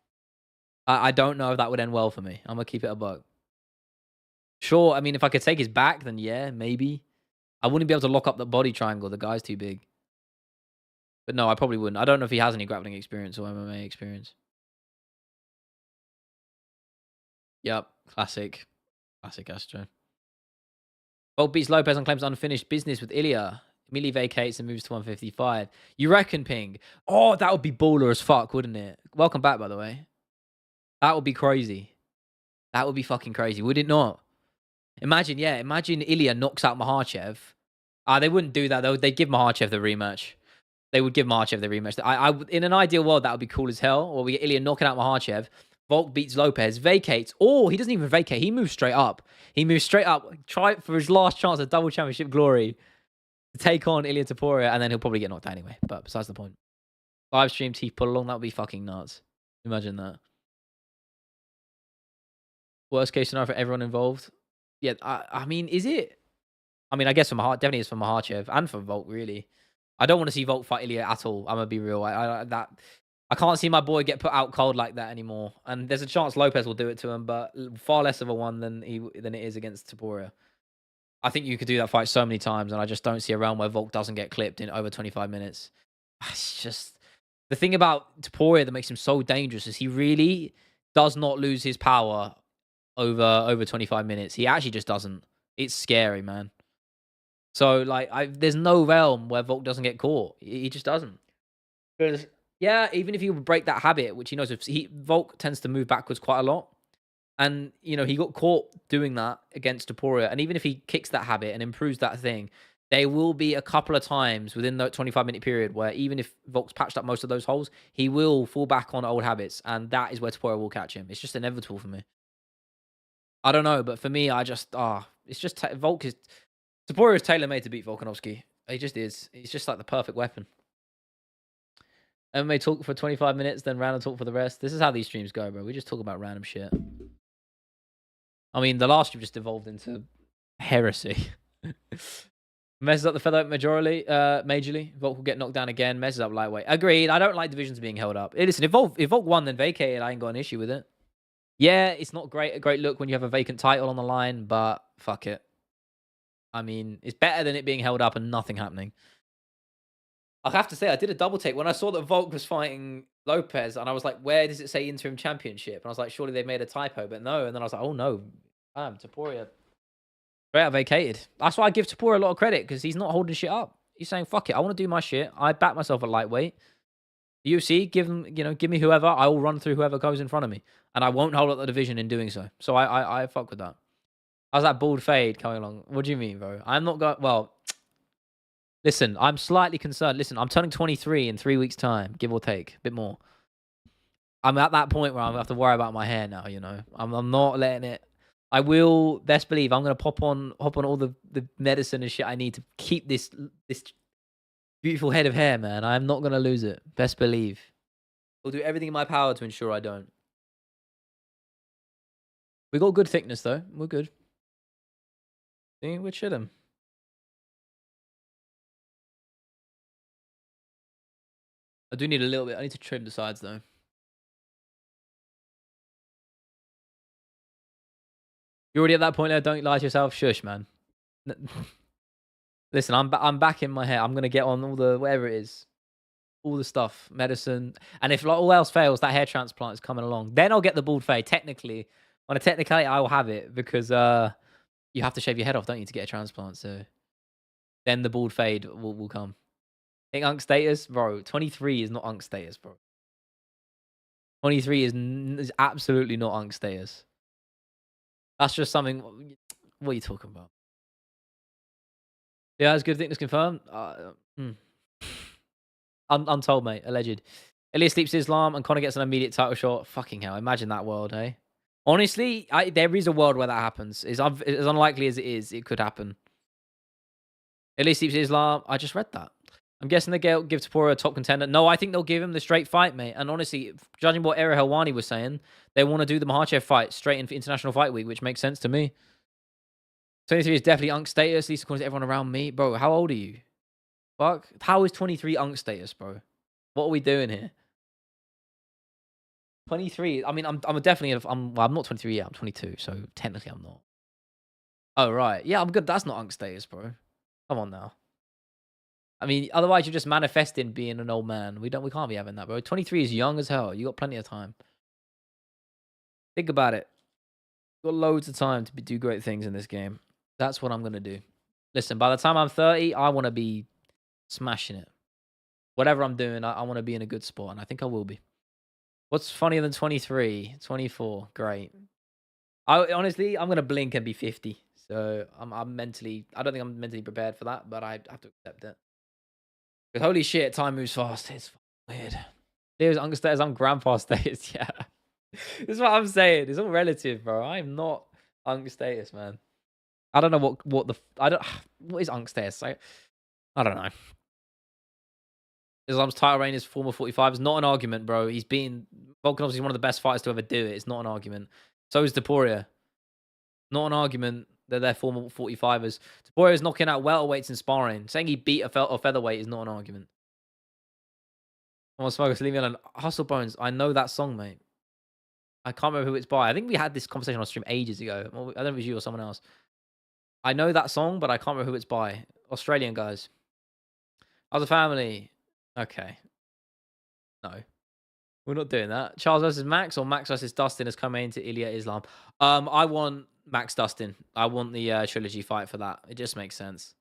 Speaker 1: I don't know if that would end well for me. I'm gonna keep it a buck. Sure, I mean, if I could take his back, then yeah, maybe. I wouldn't be able to lock up the body triangle. The guy's too big. But no, I probably wouldn't. I don't know if he has any grappling experience or MMA experience. Yep, classic. Classic Astro. Volk beats Lopes and claims unfinished business with Ilya. Immediately vacates and moves to 155. You reckon, Ping? Oh, that would be baller as fuck, wouldn't it? Welcome back, by the way. That would be crazy. That would be fucking crazy, would it not? Imagine Ilya knocks out Makhachev. They wouldn't do that, though. They'd give Makhachev the rematch. They would give Makhachev the rematch. In an ideal world, that would be cool as hell. Or we get Ilya knocking out Makhachev. Volk beats Lopes, vacates. Oh, he doesn't even vacate. He moves straight up. Try for his last chance at double championship glory to take on Ilya Topuria, and then he'll probably get knocked out anyway. But besides the point. Livestream teeth pull along. That would be fucking nuts. Imagine that. Worst case scenario for everyone involved. Yeah, I mean, is it? I mean, I guess definitely is for Makhachev and for Volk, really. I don't want to see Volk fight Ilya at all. I'm gonna be real. I can't see my boy get put out cold like that anymore. And there's a chance Lopes will do it to him, but far less of a one than it is against Topuria. I think you could do that fight so many times, and I just don't see a round where Volk doesn't get clipped in over 25 minutes. It's just the thing about Topuria that makes him so dangerous is he really does not lose his power over 25 minutes. He actually just doesn't. It's scary, man. So like, there's no realm where Volk doesn't get caught. He just doesn't. Because yeah, even if he would break that habit, which he knows, Volk tends to move backwards quite a lot, and you know he got caught doing that against Topuria. And even if he kicks that habit and improves that thing, there will be a couple of times within that 25-minute period where even if Volk's patched up most of those holes, he will fall back on old habits, and that is where Topuria will catch him. It's just inevitable for me. I don't know, but for me, it's just Volk is. Topuria is tailor-made to beat Volkanovski. He just is. He's just like the perfect weapon. MMA talk for 25 minutes, then random talk for the rest. This is how these streams go, bro. We just talk about random shit. I mean, the last stream just evolved into heresy. Messes up the featherweight majorly. Volk will get knocked down again. Messes up lightweight. Agreed. I don't like divisions being held up. Hey, listen, if Volk won, then vacated. I ain't got an issue with it. Yeah, it's not a great look when you have a vacant title on the line, but fuck it. I mean, it's better than it being held up and nothing happening. I have to say, I did a double take when I saw that Volk was fighting Lopes, and I was like, where does it say interim championship? And I was like, surely they made a typo, but no. And then I was like, oh no, Topuria. Straight out vacated. That's why I give Topuria a lot of credit, because he's not holding shit up. He's saying, fuck it, I want to do my shit. I back myself at lightweight. The UFC, give me whoever. I will run through whoever goes in front of me. And I won't hold up the division in doing so. So I fuck with that. How's that bald fade coming along? What do you mean, bro? I'm not going... Well, listen, I'm slightly concerned. Listen, I'm turning 23 in 3 weeks' time, give or take. A bit more. I'm at that point where I'm going to have to worry about my hair now, you know. I'm not letting it... I will, best believe, I'm going to hop on all the medicine and shit I need to keep this beautiful head of hair, man. I'm not going to lose it. Best believe. I'll do everything in my power to ensure I don't. We got good thickness, though. We're good. See, we're chilling. I do need a little bit. I need to trim the sides, though. You're already at that point there. Don't lie to yourself. Shush, man. Listen, I'm back in my hair. I'm going to get on all the, whatever it is. All the stuff, medicine. And if like, all else fails, that hair transplant is coming along. Then I'll get the bald fade. Technically, on a technicality, I will have it because you have to shave your head off, don't you, to get a transplant. So then the bald fade will come. Think unk status? Bro, 23 is not unk status, bro. 23 is absolutely not unk status. That's just something... What are you talking about? Yeah, that's good thickness confirmed. I'm told, mate. Alleged. Elias sleeps Islam and Conor gets an immediate title shot. Fucking hell. Imagine that world, hey? Honestly, there is a world where that happens. As unlikely as it is, it could happen. Elias sleeps Islam. I just read that. I'm guessing they give Topuria a top contender. No, I think they'll give him the straight fight, mate. And honestly, judging what Ariel Helwani was saying, they want to do the Makhachev fight straight in for International Fight Week, which makes sense to me. 23 is definitely unk status, at least according to everyone around me. Bro, how old are you? Fuck. How is 23 unk status, bro? What are we doing here? 23. I mean, I'm definitely... well, I'm not 23 yet. I'm 22, so technically I'm not. Oh, right. Yeah, I'm good. That's not unk status, bro. Come on now. I mean, otherwise you're just manifesting being an old man. We can't be having that, bro. 23 is young as hell. You got plenty of time. Think about it. You got loads of time to do great things in this game. That's what I'm going to do. Listen, by the time I'm 30, I want to be smashing it. Whatever I'm doing, I want to be in a good spot, and I think I will be. What's funnier than 23? 24. Great. Honestly, I'm going to blink and be 50. So I'm mentally... I don't think I'm mentally prepared for that, but I have to accept it. Because holy shit, time moves fast. It's weird. There's unk status, I'm grandpa status. Yeah. This is what I'm saying. It's all relative, bro. I'm not unk status, man. I don't know what is unk status? I don't know. Islam's title reign is former 45. It's not an argument, bro. He's been... Volkanovski's one of the best fighters to ever do it. It's not an argument. So is Topuria. Not an argument that they're former 45ers. Topuria is knocking out welterweights in sparring. Saying he beat a featherweight is not an argument. Come on, Smokers, leave me alone. Hustle Bones. I know that song, mate. I can't remember who it's by. I think we had this conversation on stream ages ago. I don't know if it was you or someone else. I know that song, but I can't remember who it's by. Australian guys. How's the family? Okay. No. We're not doing that. Charles versus Max or Max versus Dustin has come into Ilya Islam. I want Max Dustin. I want the trilogy fight for that. It just makes sense.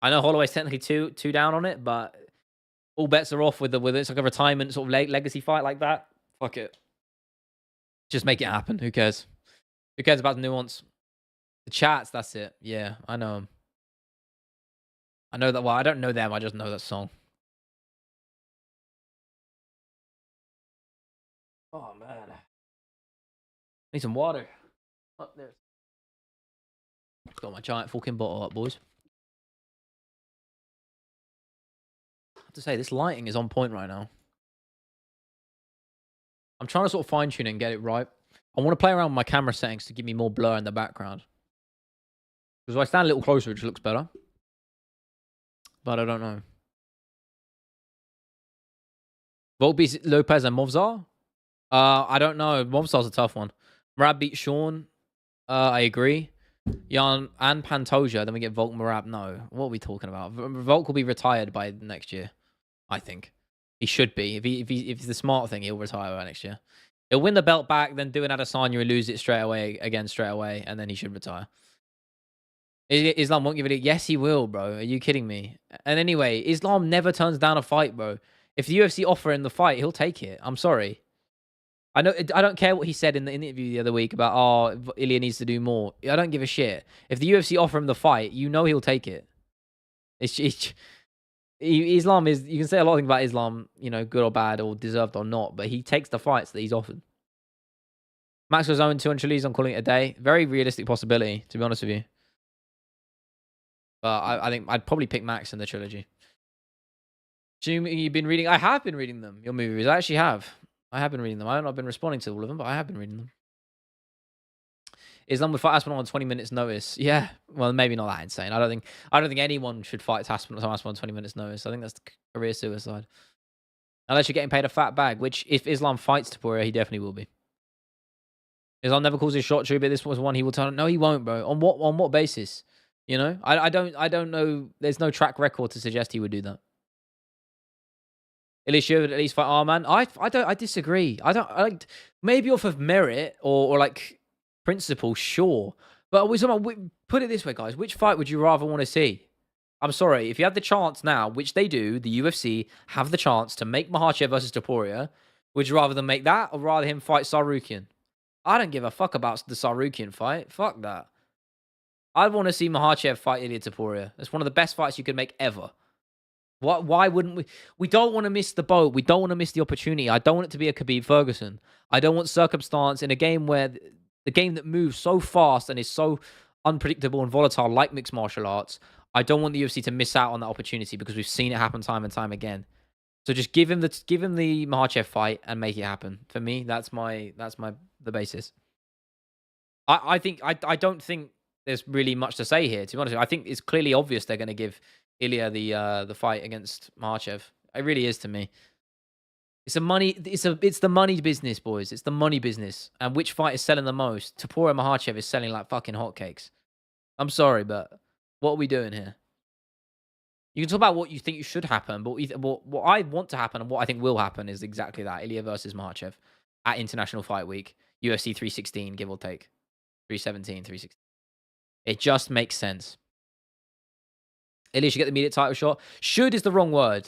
Speaker 1: I know Holloway's technically two down on it, but all bets are off with it's like a retirement sort of legacy fight like that. Fuck it. Just make it happen. Who cares? Who cares about the nuance? The chats, that's it. Yeah, I know them. I know that. Well, I don't know them. I just know that song. Oh, man. Need some water. Oh, there. Got my giant fucking bottle up, boys. I have to say, this lighting is on point right now. I'm trying to sort of fine-tune it and get it right. I want to play around with my camera settings to give me more blur in the background. Because if I stand a little closer, it just looks better. but I don't know. Volk beats Lopes and Movzar? I don't know. Movzar's a tough one. Marab beats Sean. I agree. Jan and Pantoja. Then we get Volk Marab. No. What are we talking about? Volk will be retired by next year. I think. He should be. If it's the smart thing, he'll retire by next year. He'll win the belt back, then do an Adesanya and lose it straight away, and then he should retire. Islam won't give it. Yes, he will, bro. Are you kidding me? And anyway, Islam never turns down a fight, bro. If the UFC offer him the fight, he'll take it. I'm sorry. I know. I don't care what he said in the interview the other week about, oh, Ilya needs to do more. I don't give a shit. If the UFC offer him the fight, you know he'll take it. Islam is. You can say a lot of things about Islam, you know, good or bad, or deserved or not, but he takes the fights that he's offered. Max was 0-2 trilogies. I'm calling it a day. Very realistic possibility, to be honest with you. But I think I'd probably pick Max in the trilogy. You've been reading? I have been reading them. Your movies, I actually have. I have been reading them. I have not been responding to all of them, but I have been reading them. Islam would fight Aspinall on 20 minutes notice. Yeah, well, maybe not that insane. I don't think anyone should fight Aspinall on 20 minutes notice. I think that's career suicide. Unless you're getting paid a fat bag, which if Islam fights Topuria, he definitely will be. Islam never calls his shot true, but this was one he will turn. No, he won't, bro. On what basis? You know, I don't know. There's no track record to suggest he would do that. Ilya should at least fight Arman. I disagree. I like maybe off of merit or like principle, sure. But put it this way, guys. Which fight would you rather want to see? I'm sorry. If you had the chance now, which they do, the UFC have the chance to make Makhachev versus Topuria, would you rather them make that or rather him fight Sarukian? I don't give a fuck about the Sarukian fight. Fuck that. I'd want to see Makhachev fight Ilya Topuria. It's one of the best fights you could make ever. Why wouldn't we? We don't want to miss the boat. We don't want to miss the opportunity. I don't want it to be a Khabib Ferguson. I don't want circumstance in a game where the game that moves so fast and is so unpredictable and volatile like mixed martial arts. I don't want the UFC to miss out on that opportunity because we've seen it happen time and time again. So just give him the Makhachev fight and make it happen. For me, that's the basis. I don't think there's really much to say here. To be honest, I think it's clearly obvious they're going to give Ilya the fight against Makhachev. It really is to me. It's the money business, boys. It's the money business. And which fight is selling the most? Topuria Makhachev is selling like fucking hotcakes. I'm sorry, but what are we doing here? You can talk about what you think should happen, but what I want to happen and what I think will happen is exactly that. Ilya versus Makhachev at International Fight Week. UFC 316, give or take. 317, 316. It just makes sense. Ilya should get the immediate title shot. Should is the wrong word.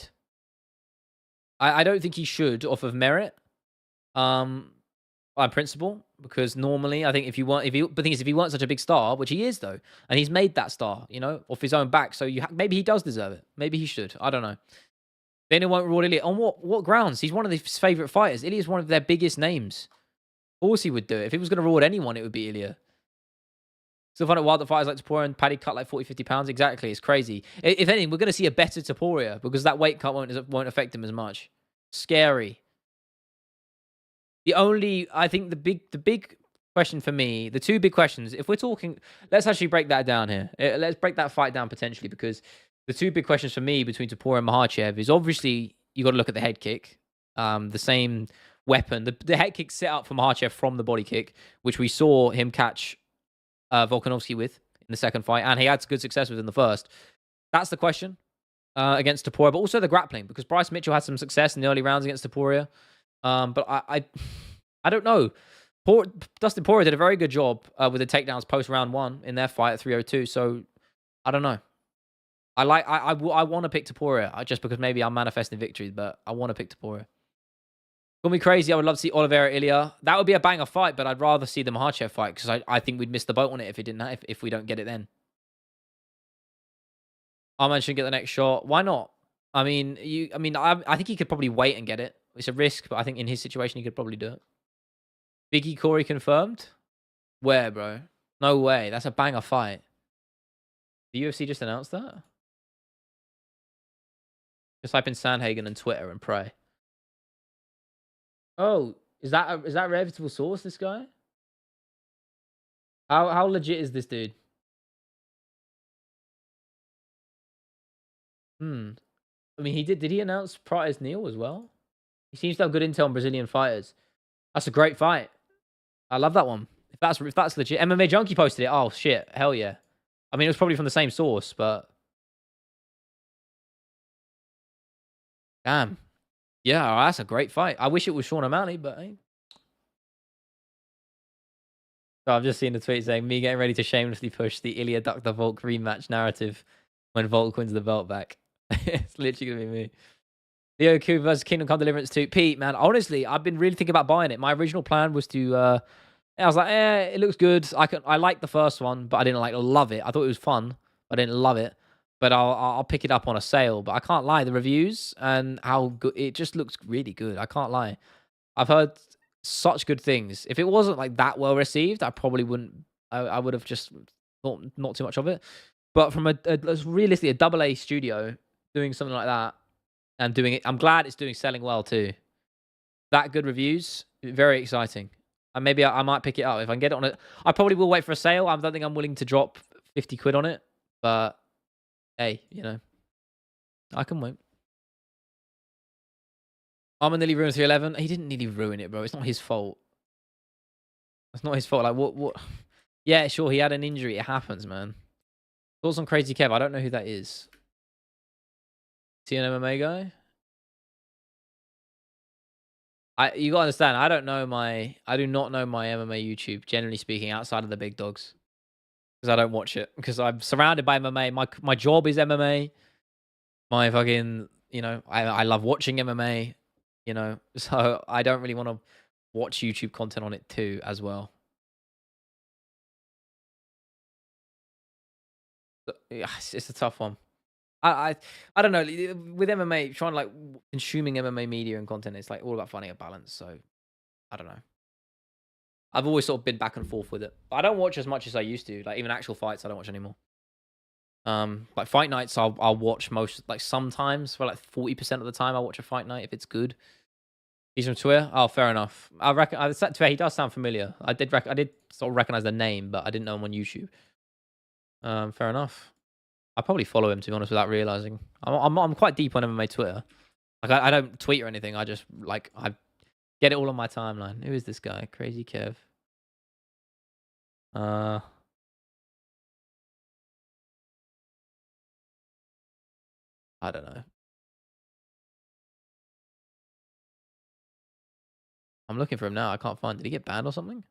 Speaker 1: I don't think he should off of merit. On principle, because normally I think if he weren't such a big star, which he is though, and he's made that star, you know, off his own back, so maybe he does deserve it. Maybe he should. I don't know. Then it won't reward Ilya. On what grounds? He's one of his favorite fighters. Ilya's one of their biggest names. Of course he would do it. If he was going to reward anyone, it would be Ilya. Still find it wild that fighters like Topuria and Paddy cut like 40, 50 pounds. Exactly. It's crazy. If anything, we're going to see a better Topuria because that weight cut won't affect him as much. Scary. I think the big question for me, the two big questions, if we're talking, let's actually break that down here. Let's break that fight down potentially because the two big questions for me between Topuria and Makhachev is obviously you got to look at the head kick. The same weapon. The head kick set up for Makhachev from the body kick, which we saw him catch Volkanovski with in the second fight, and he had good success with in the first. That's the question against Topuria, but also the grappling because Bryce Mitchell had some success in the early rounds against Topuria. But I don't know. Dustin Poirier did a very good job with the takedowns post round 1 in their fight at 302. So I don't know. I want to pick Topuria just because maybe I'm manifesting victory, but I want to pick Topuria. Call me crazy. I would love to see Oliveira Ilya. That would be a banger fight, but I'd rather see the Makhachev fight because I think we'd miss the boat on it if we don't get it then. Arman should get the next shot. Why not? I think he could probably wait and get it. It's a risk, but I think in his situation he could probably do it. Biggie Corey confirmed? Where, bro? No way. That's a banger fight. The UFC just announced that? Just type in Sandhagen and Twitter and pray. Oh, is that a reputable source, this guy? How legit is this dude? Hmm. I mean, he did. Did he announce Price Neal as well? He seems to have good intel on Brazilian fighters. That's a great fight. I love that one. If that's legit, MMA Junkie posted it. Oh shit, hell yeah. I mean, it was probably from the same source, but damn, yeah, that's a great fight. I wish it was Sean O'Malley, but hey. So I've just seen the tweet saying me getting ready to shamelessly push the Ilya Dr. Volk rematch narrative when Volk wins the belt back. It's literally gonna be me. Leo Q versus Kingdom Come Deliverance 2. Pete, man, honestly, I've been really thinking about buying it. My original plan was to I was like, it looks good. I like the first one, but I didn't like love it. I thought it was fun, but I didn't love it. But I'll pick it up on a sale. But I can't lie, the reviews and how good it just looks really good. I can't lie. I've heard such good things. If it wasn't like that well received, I probably wouldn't. I would have just thought not too much of it. But from realistically a double A studio doing something like that and doing it, I'm glad it's selling well too. That good reviews, very exciting. And maybe I might pick it up if I can get it on it. I probably will wait for a sale. I don't think I'm willing to drop 50 quid on it, but hey, I can wait. Armand nearly ruined 311. He didn't nearly ruin it, bro. It's not his fault. It's not his fault. Like, what? Yeah, sure, he had an injury. It happens, man. Thoughts on Crazy Kev? I don't know who that is. Is he an MMA guy? You gotta understand, I do not know my MMA YouTube, generally speaking, outside of the big dogs. Because I don't watch it. Because I'm surrounded by MMA. My job is MMA. My fucking, I love watching MMA, so I don't really want to watch YouTube content on it too as well. Yeah, it's a tough one. I don't know. With MMA, trying like consuming MMA media and content, it's like all about finding a balance. So I don't know. I've always sort of been back and forth with it. I don't watch as much as I used to. Like even actual fights, I don't watch anymore. Like fight nights, I'll watch most. Like sometimes for like 40% of the time, I watch a fight night if it's good. He's from Twitter. Oh, fair enough. I reckon. He does sound familiar. I did sort of recognize the name, but I didn't know him on YouTube. Fair enough. I probably follow him to be honest, without realizing. I'm quite deep on MMA Twitter. Like I don't tweet or anything. I just I get it all on my timeline. Who is this guy? Crazy Kev. I don't know. I'm looking for him now. I can't find. Did he get banned or something?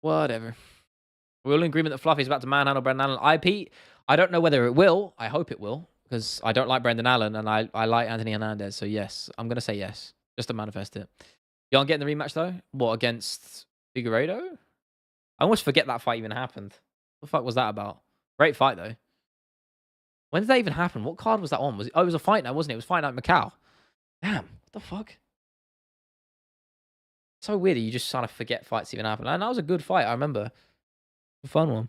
Speaker 1: Whatever. We're all in agreement that Fluffy is about to manhandle Brendan Allen. I don't know whether it will. I hope it will. Because I don't like Brendan Allen and I like Anthony Hernandez. So yes, I'm going to say yes. Just to manifest it. You aren't getting the rematch though? What, against Figueiredo? I almost forget that fight even happened. What the fuck was that about? Great fight though. When did that even happen? What card was that on? It was a fight night, wasn't it? It was fight night Macau. Damn, what the fuck? So weird that you just kind of forget fights even happen. And that was a good fight, I remember. A fun one.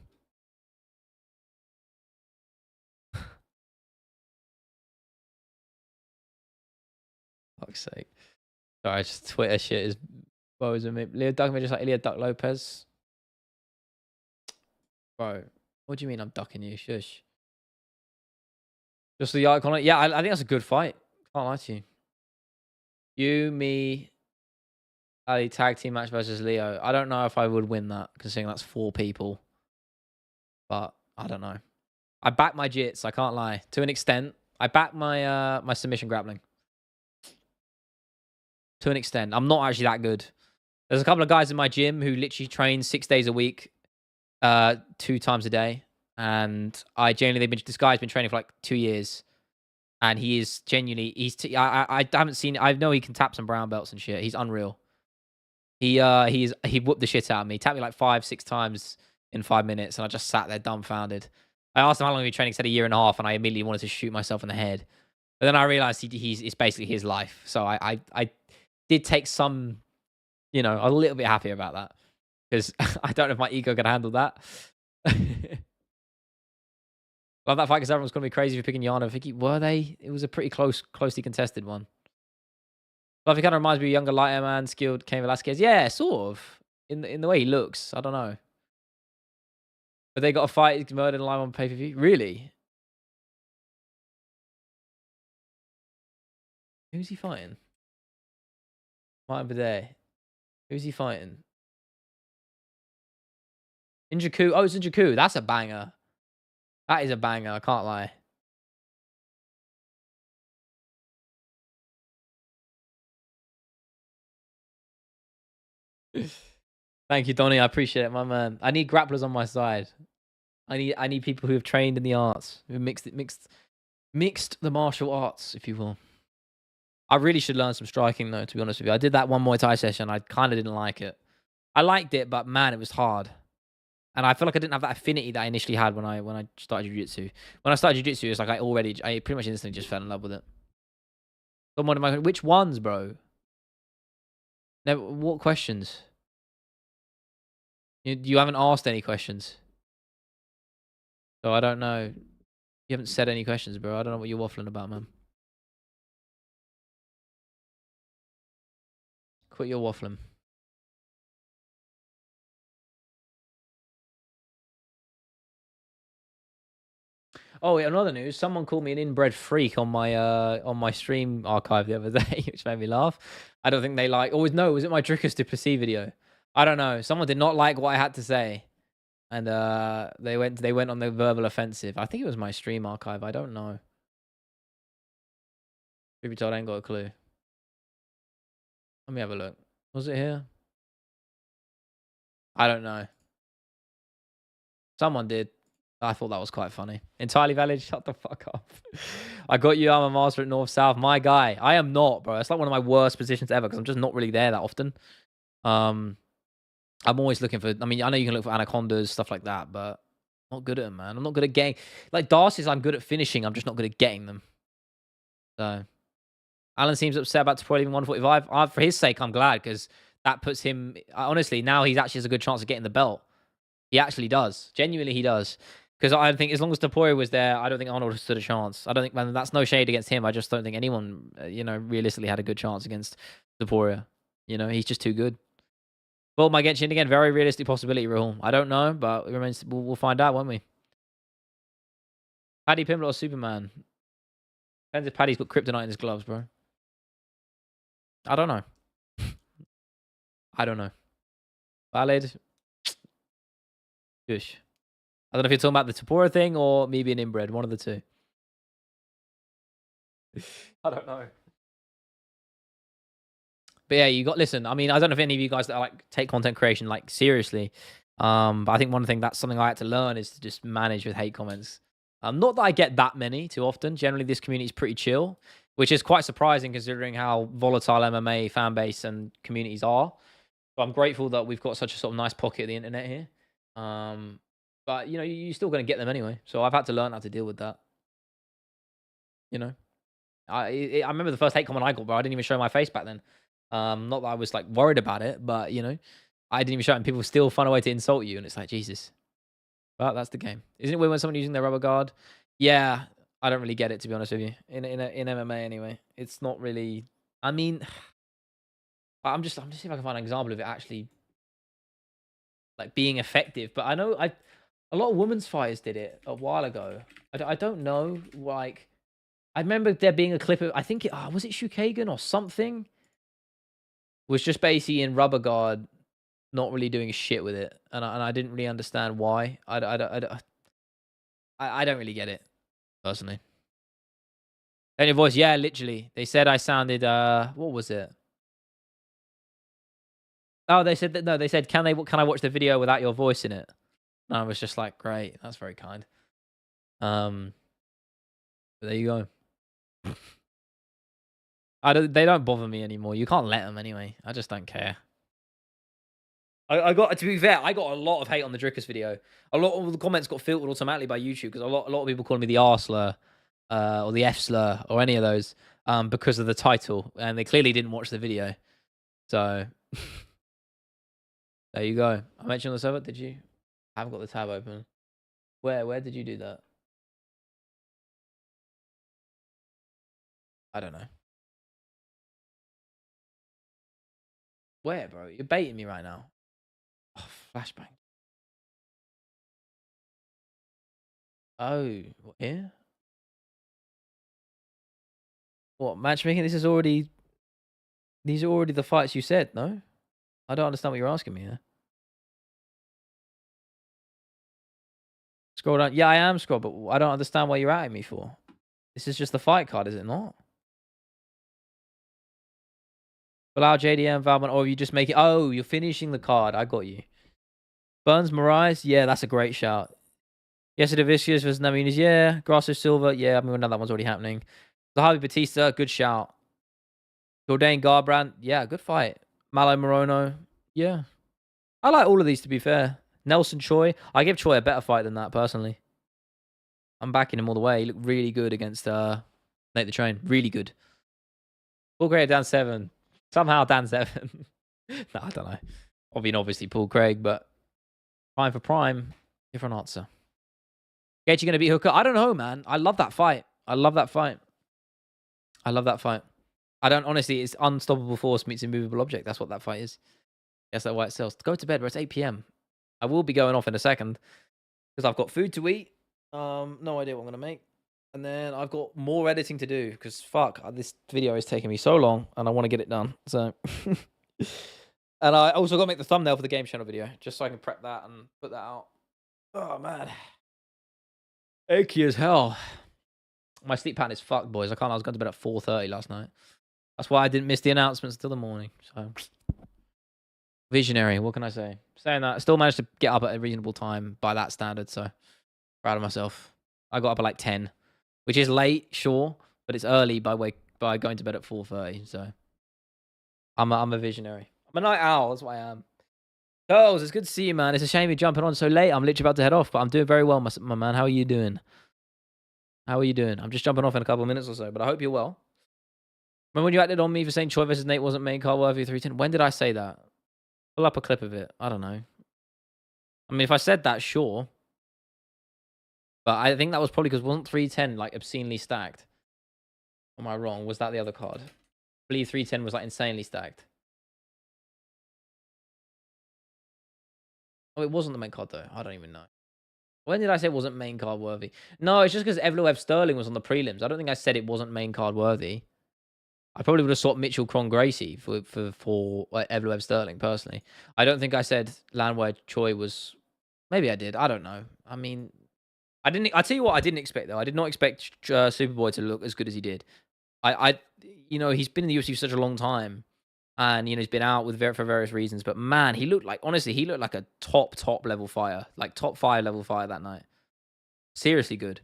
Speaker 1: Fuck's sake. Sorry, just Twitter shit is woes with me. Leo Duck, just like Ilya Duck Lopes. Bro, what do you mean I'm ducking you? Shush. Just the icon. Yeah, I think that's a good fight. Can't lie to you. You, me, Ali tag team match versus Leo. I don't know if I would win that, considering that's 4 people. But I don't know. I back my jits. I can't lie. To an extent, I back my my submission grappling. To an extent, I'm not actually that good. There's a couple of guys in my gym who literally train 6 days a week, 2 times a day, and I genuinely this guy's been training for like 2 years, and he is genuinely I haven't seen. I know he can tap some brown belts and shit. He's unreal. He whooped the shit out of me. Tapped me like 5-6 times in 5 minutes, and I just sat there dumbfounded. I asked him how long he been training. He said a year and a half, and I immediately wanted to shoot myself in the head. But then I realized it's basically his life. So I did take some, a little bit happy about that, because I don't know if my ego can handle that. Love that fight because everyone's going to be crazy for picking Yana. Vicky, were they? It was a pretty closely contested one. Love, he kind of reminds me of a younger, lighter man, skilled Cain Velasquez. Yeah, sort of. In the way he looks. I don't know. But they got a fight murdered live on pay-per-view? Really? Who's he fighting? Fight of the day. Who's he fighting? Injaku. Oh, it's Injaku. That's a banger. That is a banger. I can't lie. Thank you, Donny. I appreciate it, my man. I need grapplers on my side. I need people who have trained in the arts, who mixed the martial arts, if you will. I really should learn some striking though, to be honest with you. I did that one Muay Thai session. I kind of didn't like it. I liked it, but man, it was hard. And I feel like I didn't have that affinity that I initially had when I started jiu-jitsu. When I started jiu-jitsu, it's like I pretty much instantly just fell in love with it. Which ones, bro? Never, what questions? You haven't asked any questions. So I don't know. You haven't said any questions, bro. I don't know what you're waffling about, man. Quit your waffling. Oh, yeah, another news. Someone called me an inbred freak on my stream archive the other day, which made me laugh. I don't think they like. Always no. Was it my Drickus to Pussy video? I don't know. Someone did not like what I had to say, and they went on the verbal offensive. I think it was my stream archive. I don't know. Truth be told, I ain't got a clue. Let me have a look. Was it here? I don't know. Someone did. I thought that was quite funny. Entirely valid. Shut the fuck up. I got you. I'm a master at North South. My guy. I am not, bro. It's like one of my worst positions ever because I'm just not really there that often. I'm always looking for. I mean, I know you can look for anacondas, stuff like that, but I'm not good at them, man. I'm not good at getting. Like Darcy's, I'm good at finishing. I'm just not good at getting them. So, Alan seems upset about Topuria leaving 145. For his sake, I'm glad because that puts him. Honestly, now he actually has a good chance of getting the belt. He actually does. Genuinely, he does. Because I think as long as Topuria was there, I don't think Arnold stood a chance. I don't think, man, that's no shade against him. I just don't think anyone, realistically had a good chance against Topuria. He's just too good. Well, my Genshin again, very realistic possibility, Rahul. I don't know, but it remains. We'll find out, won't we? Paddy Pimblett or Superman? Depends if Paddy's got kryptonite in his gloves, bro. I don't know. I don't know. Valid. Shush. I don't know if you're talking about the Topuria thing or me being inbred. One of the two. I don't know. But yeah, listen, I mean, I don't know if any of you guys that take content creation seriously. But I think one thing that's something I had to learn is to just manage with hate comments. Not that I get that many too often. Generally, this community is pretty chill, which is quite surprising considering how volatile MMA fan base and communities are. So I'm grateful that we've got such a sort of nice pocket of the internet here. But you're still going to get them anyway. So I've had to learn how to deal with that. I remember the first hate comment I got, bro. I didn't even show my face back then. Not that I was worried about it, but I didn't even show it, and people still find a way to insult you, and it's like Jesus. But that's the game, isn't it? Weird when someone using their rubber guard? Yeah, I don't really get it, to be honest with you. In MMA anyway, it's not really. I mean, I'm just seeing if I can find an example of it actually being effective. But I know a lot of women's fighters did it a while ago. I don't know, I remember there being a clip of, I think was it Shukagan or something? Was just basically in rubber guard, not really doing shit with it, and I didn't really understand why. I don't really get it personally. And your voice, yeah, literally. They said I sounded what was it? Oh, they said that no. They said can I watch the video without your voice in it? And I was just like, great, that's very kind. But there you go. They don't bother me anymore. You can't let them anyway. I just don't care. I got, to be fair, I got a lot of hate on the Drickus video. A lot of the comments got filtered automatically by YouTube because a lot of people calling me the R slur, or the F slur, or any of those, because of the title, and they clearly didn't watch the video. So there you go. I mentioned on the server. Did you? I haven't got the tab open. Where did you do that? I don't know. Where, bro? You're baiting me right now. Oh, flashbang. Oh, here? What, matchmaking? These are already the fights you said, no? I don't understand what you're asking me here. Scroll down. Yeah, I am scroll, but I don't understand what you're at me for. This is just the fight card, is it not? Allow JDM, Valmont, or you just make it. Oh, you're finishing the card. I got you. Burns, Moraes. Yeah, that's a great shout. Yes, Vicious versus Naminas. Yeah. Grasso Silva. Yeah, I mean, that one's already happening. Zahavi Batista. Good shout. Jordan Garbrandt. Yeah, good fight. Malo Morono. Yeah. I like all of these, to be fair. Nelson Choi. I give Choi a better fight than that, personally. I'm backing him all the way. He looked really good against Nate the Train. Really good. Paul Craig, Dan 7. Somehow Dan 7. No, I don't know. Obviously Paul Craig, but prime for prime. Different answer. Gaethje going to beat Hooker? I don't know, man. I love that fight. I love that fight. I don't, honestly, it's unstoppable force meets immovable object. That's what that fight is. Guess that's why it sells. Go to bed, bro. It's 8 p.m. I will be going off in a second because I've got food to eat. No idea what I'm going to make. And then I've got more editing to do because fuck, this video is taking me so long and I want to get it done. So, and I also got to make the thumbnail for the game channel video just so I can prep that and put that out. Oh man, achy as hell. My sleep pattern is fucked, boys. I was going to bed at 4:30 last night. That's why I didn't miss the announcements until the morning. So, visionary. What can I say? Saying that, I still managed to get up at a reasonable time by that standard. So, proud of myself. I got up at like 10. Which is late, sure, but it's early by going to bed at 4:30. So I'm a visionary. I'm a night owl. That's what I am. Charles, it's good to see you, man. It's a shame you're jumping on so late. I'm literally about to head off, but I'm doing very well, my man. How are you doing? I'm just jumping off in a couple of minutes or so, but I hope you're well. Remember when you acted on me for saying Choi versus Nate wasn't main card worthy 310? When did I say that? Pull up a clip of it. I don't know. I mean, if I said that, sure. But I think that was probably because wasn't 310 like obscenely stacked? Am I wrong? Was that the other card? I believe 310 was like insanely stacked. Oh, it wasn't the main card though. I don't even know. When did I say it wasn't main card worthy? No, it's just because Evloev Sterling was on the prelims. I don't think I said it wasn't main card worthy. I probably would have sought Mitchell Kron Gracie for Evloev Sterling personally. I don't think I said Lanwei Choi was. Maybe I did. I don't know. I mean, I didn't. I tell you what, I didn't expect though. I did not expect Superboy to look as good as he did. He's been in the UFC for such a long time, and he's been out for various reasons. But man, he looked like a top level fighter, like top 5 level fighter that night. Seriously good.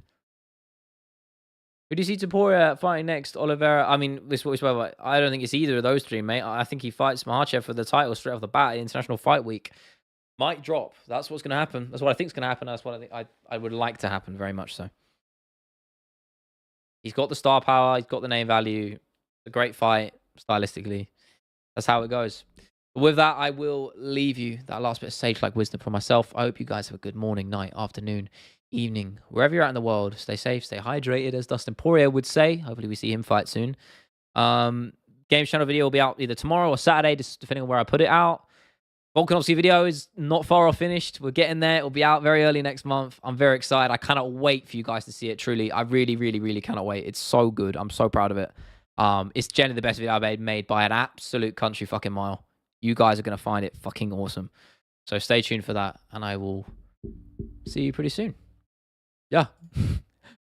Speaker 1: Who do you see Topuria fighting next? Oliveira. I mean, this is what we spoke about. I don't think it's either of those three, mate. I think he fights Makhachev for the title straight off the bat at International Fight Week. Might drop. That's what's going to happen. That's what I think is going to happen. That's what I think I would like to happen very much so. He's got the star power. He's got the name value. A great fight stylistically. That's how it goes. But with that, I will leave you that last bit of sage-like wisdom from myself. I hope you guys have a good morning, night, afternoon, evening, wherever you're at in the world. Stay safe, stay hydrated, as Dustin Poirier would say. Hopefully we see him fight soon. Games channel video will be out either tomorrow or Saturday, just depending on where I put it out. Volkanovski video is not far off finished. We're getting there. It'll be out very early next month. I'm very excited. I cannot wait for you guys to see it, truly. I really, really, really cannot wait. It's so good. I'm so proud of it. It's generally the best video I've made by an absolute country fucking mile. You guys are going to find it fucking awesome. So stay tuned for that, and I will see you pretty soon. Yeah.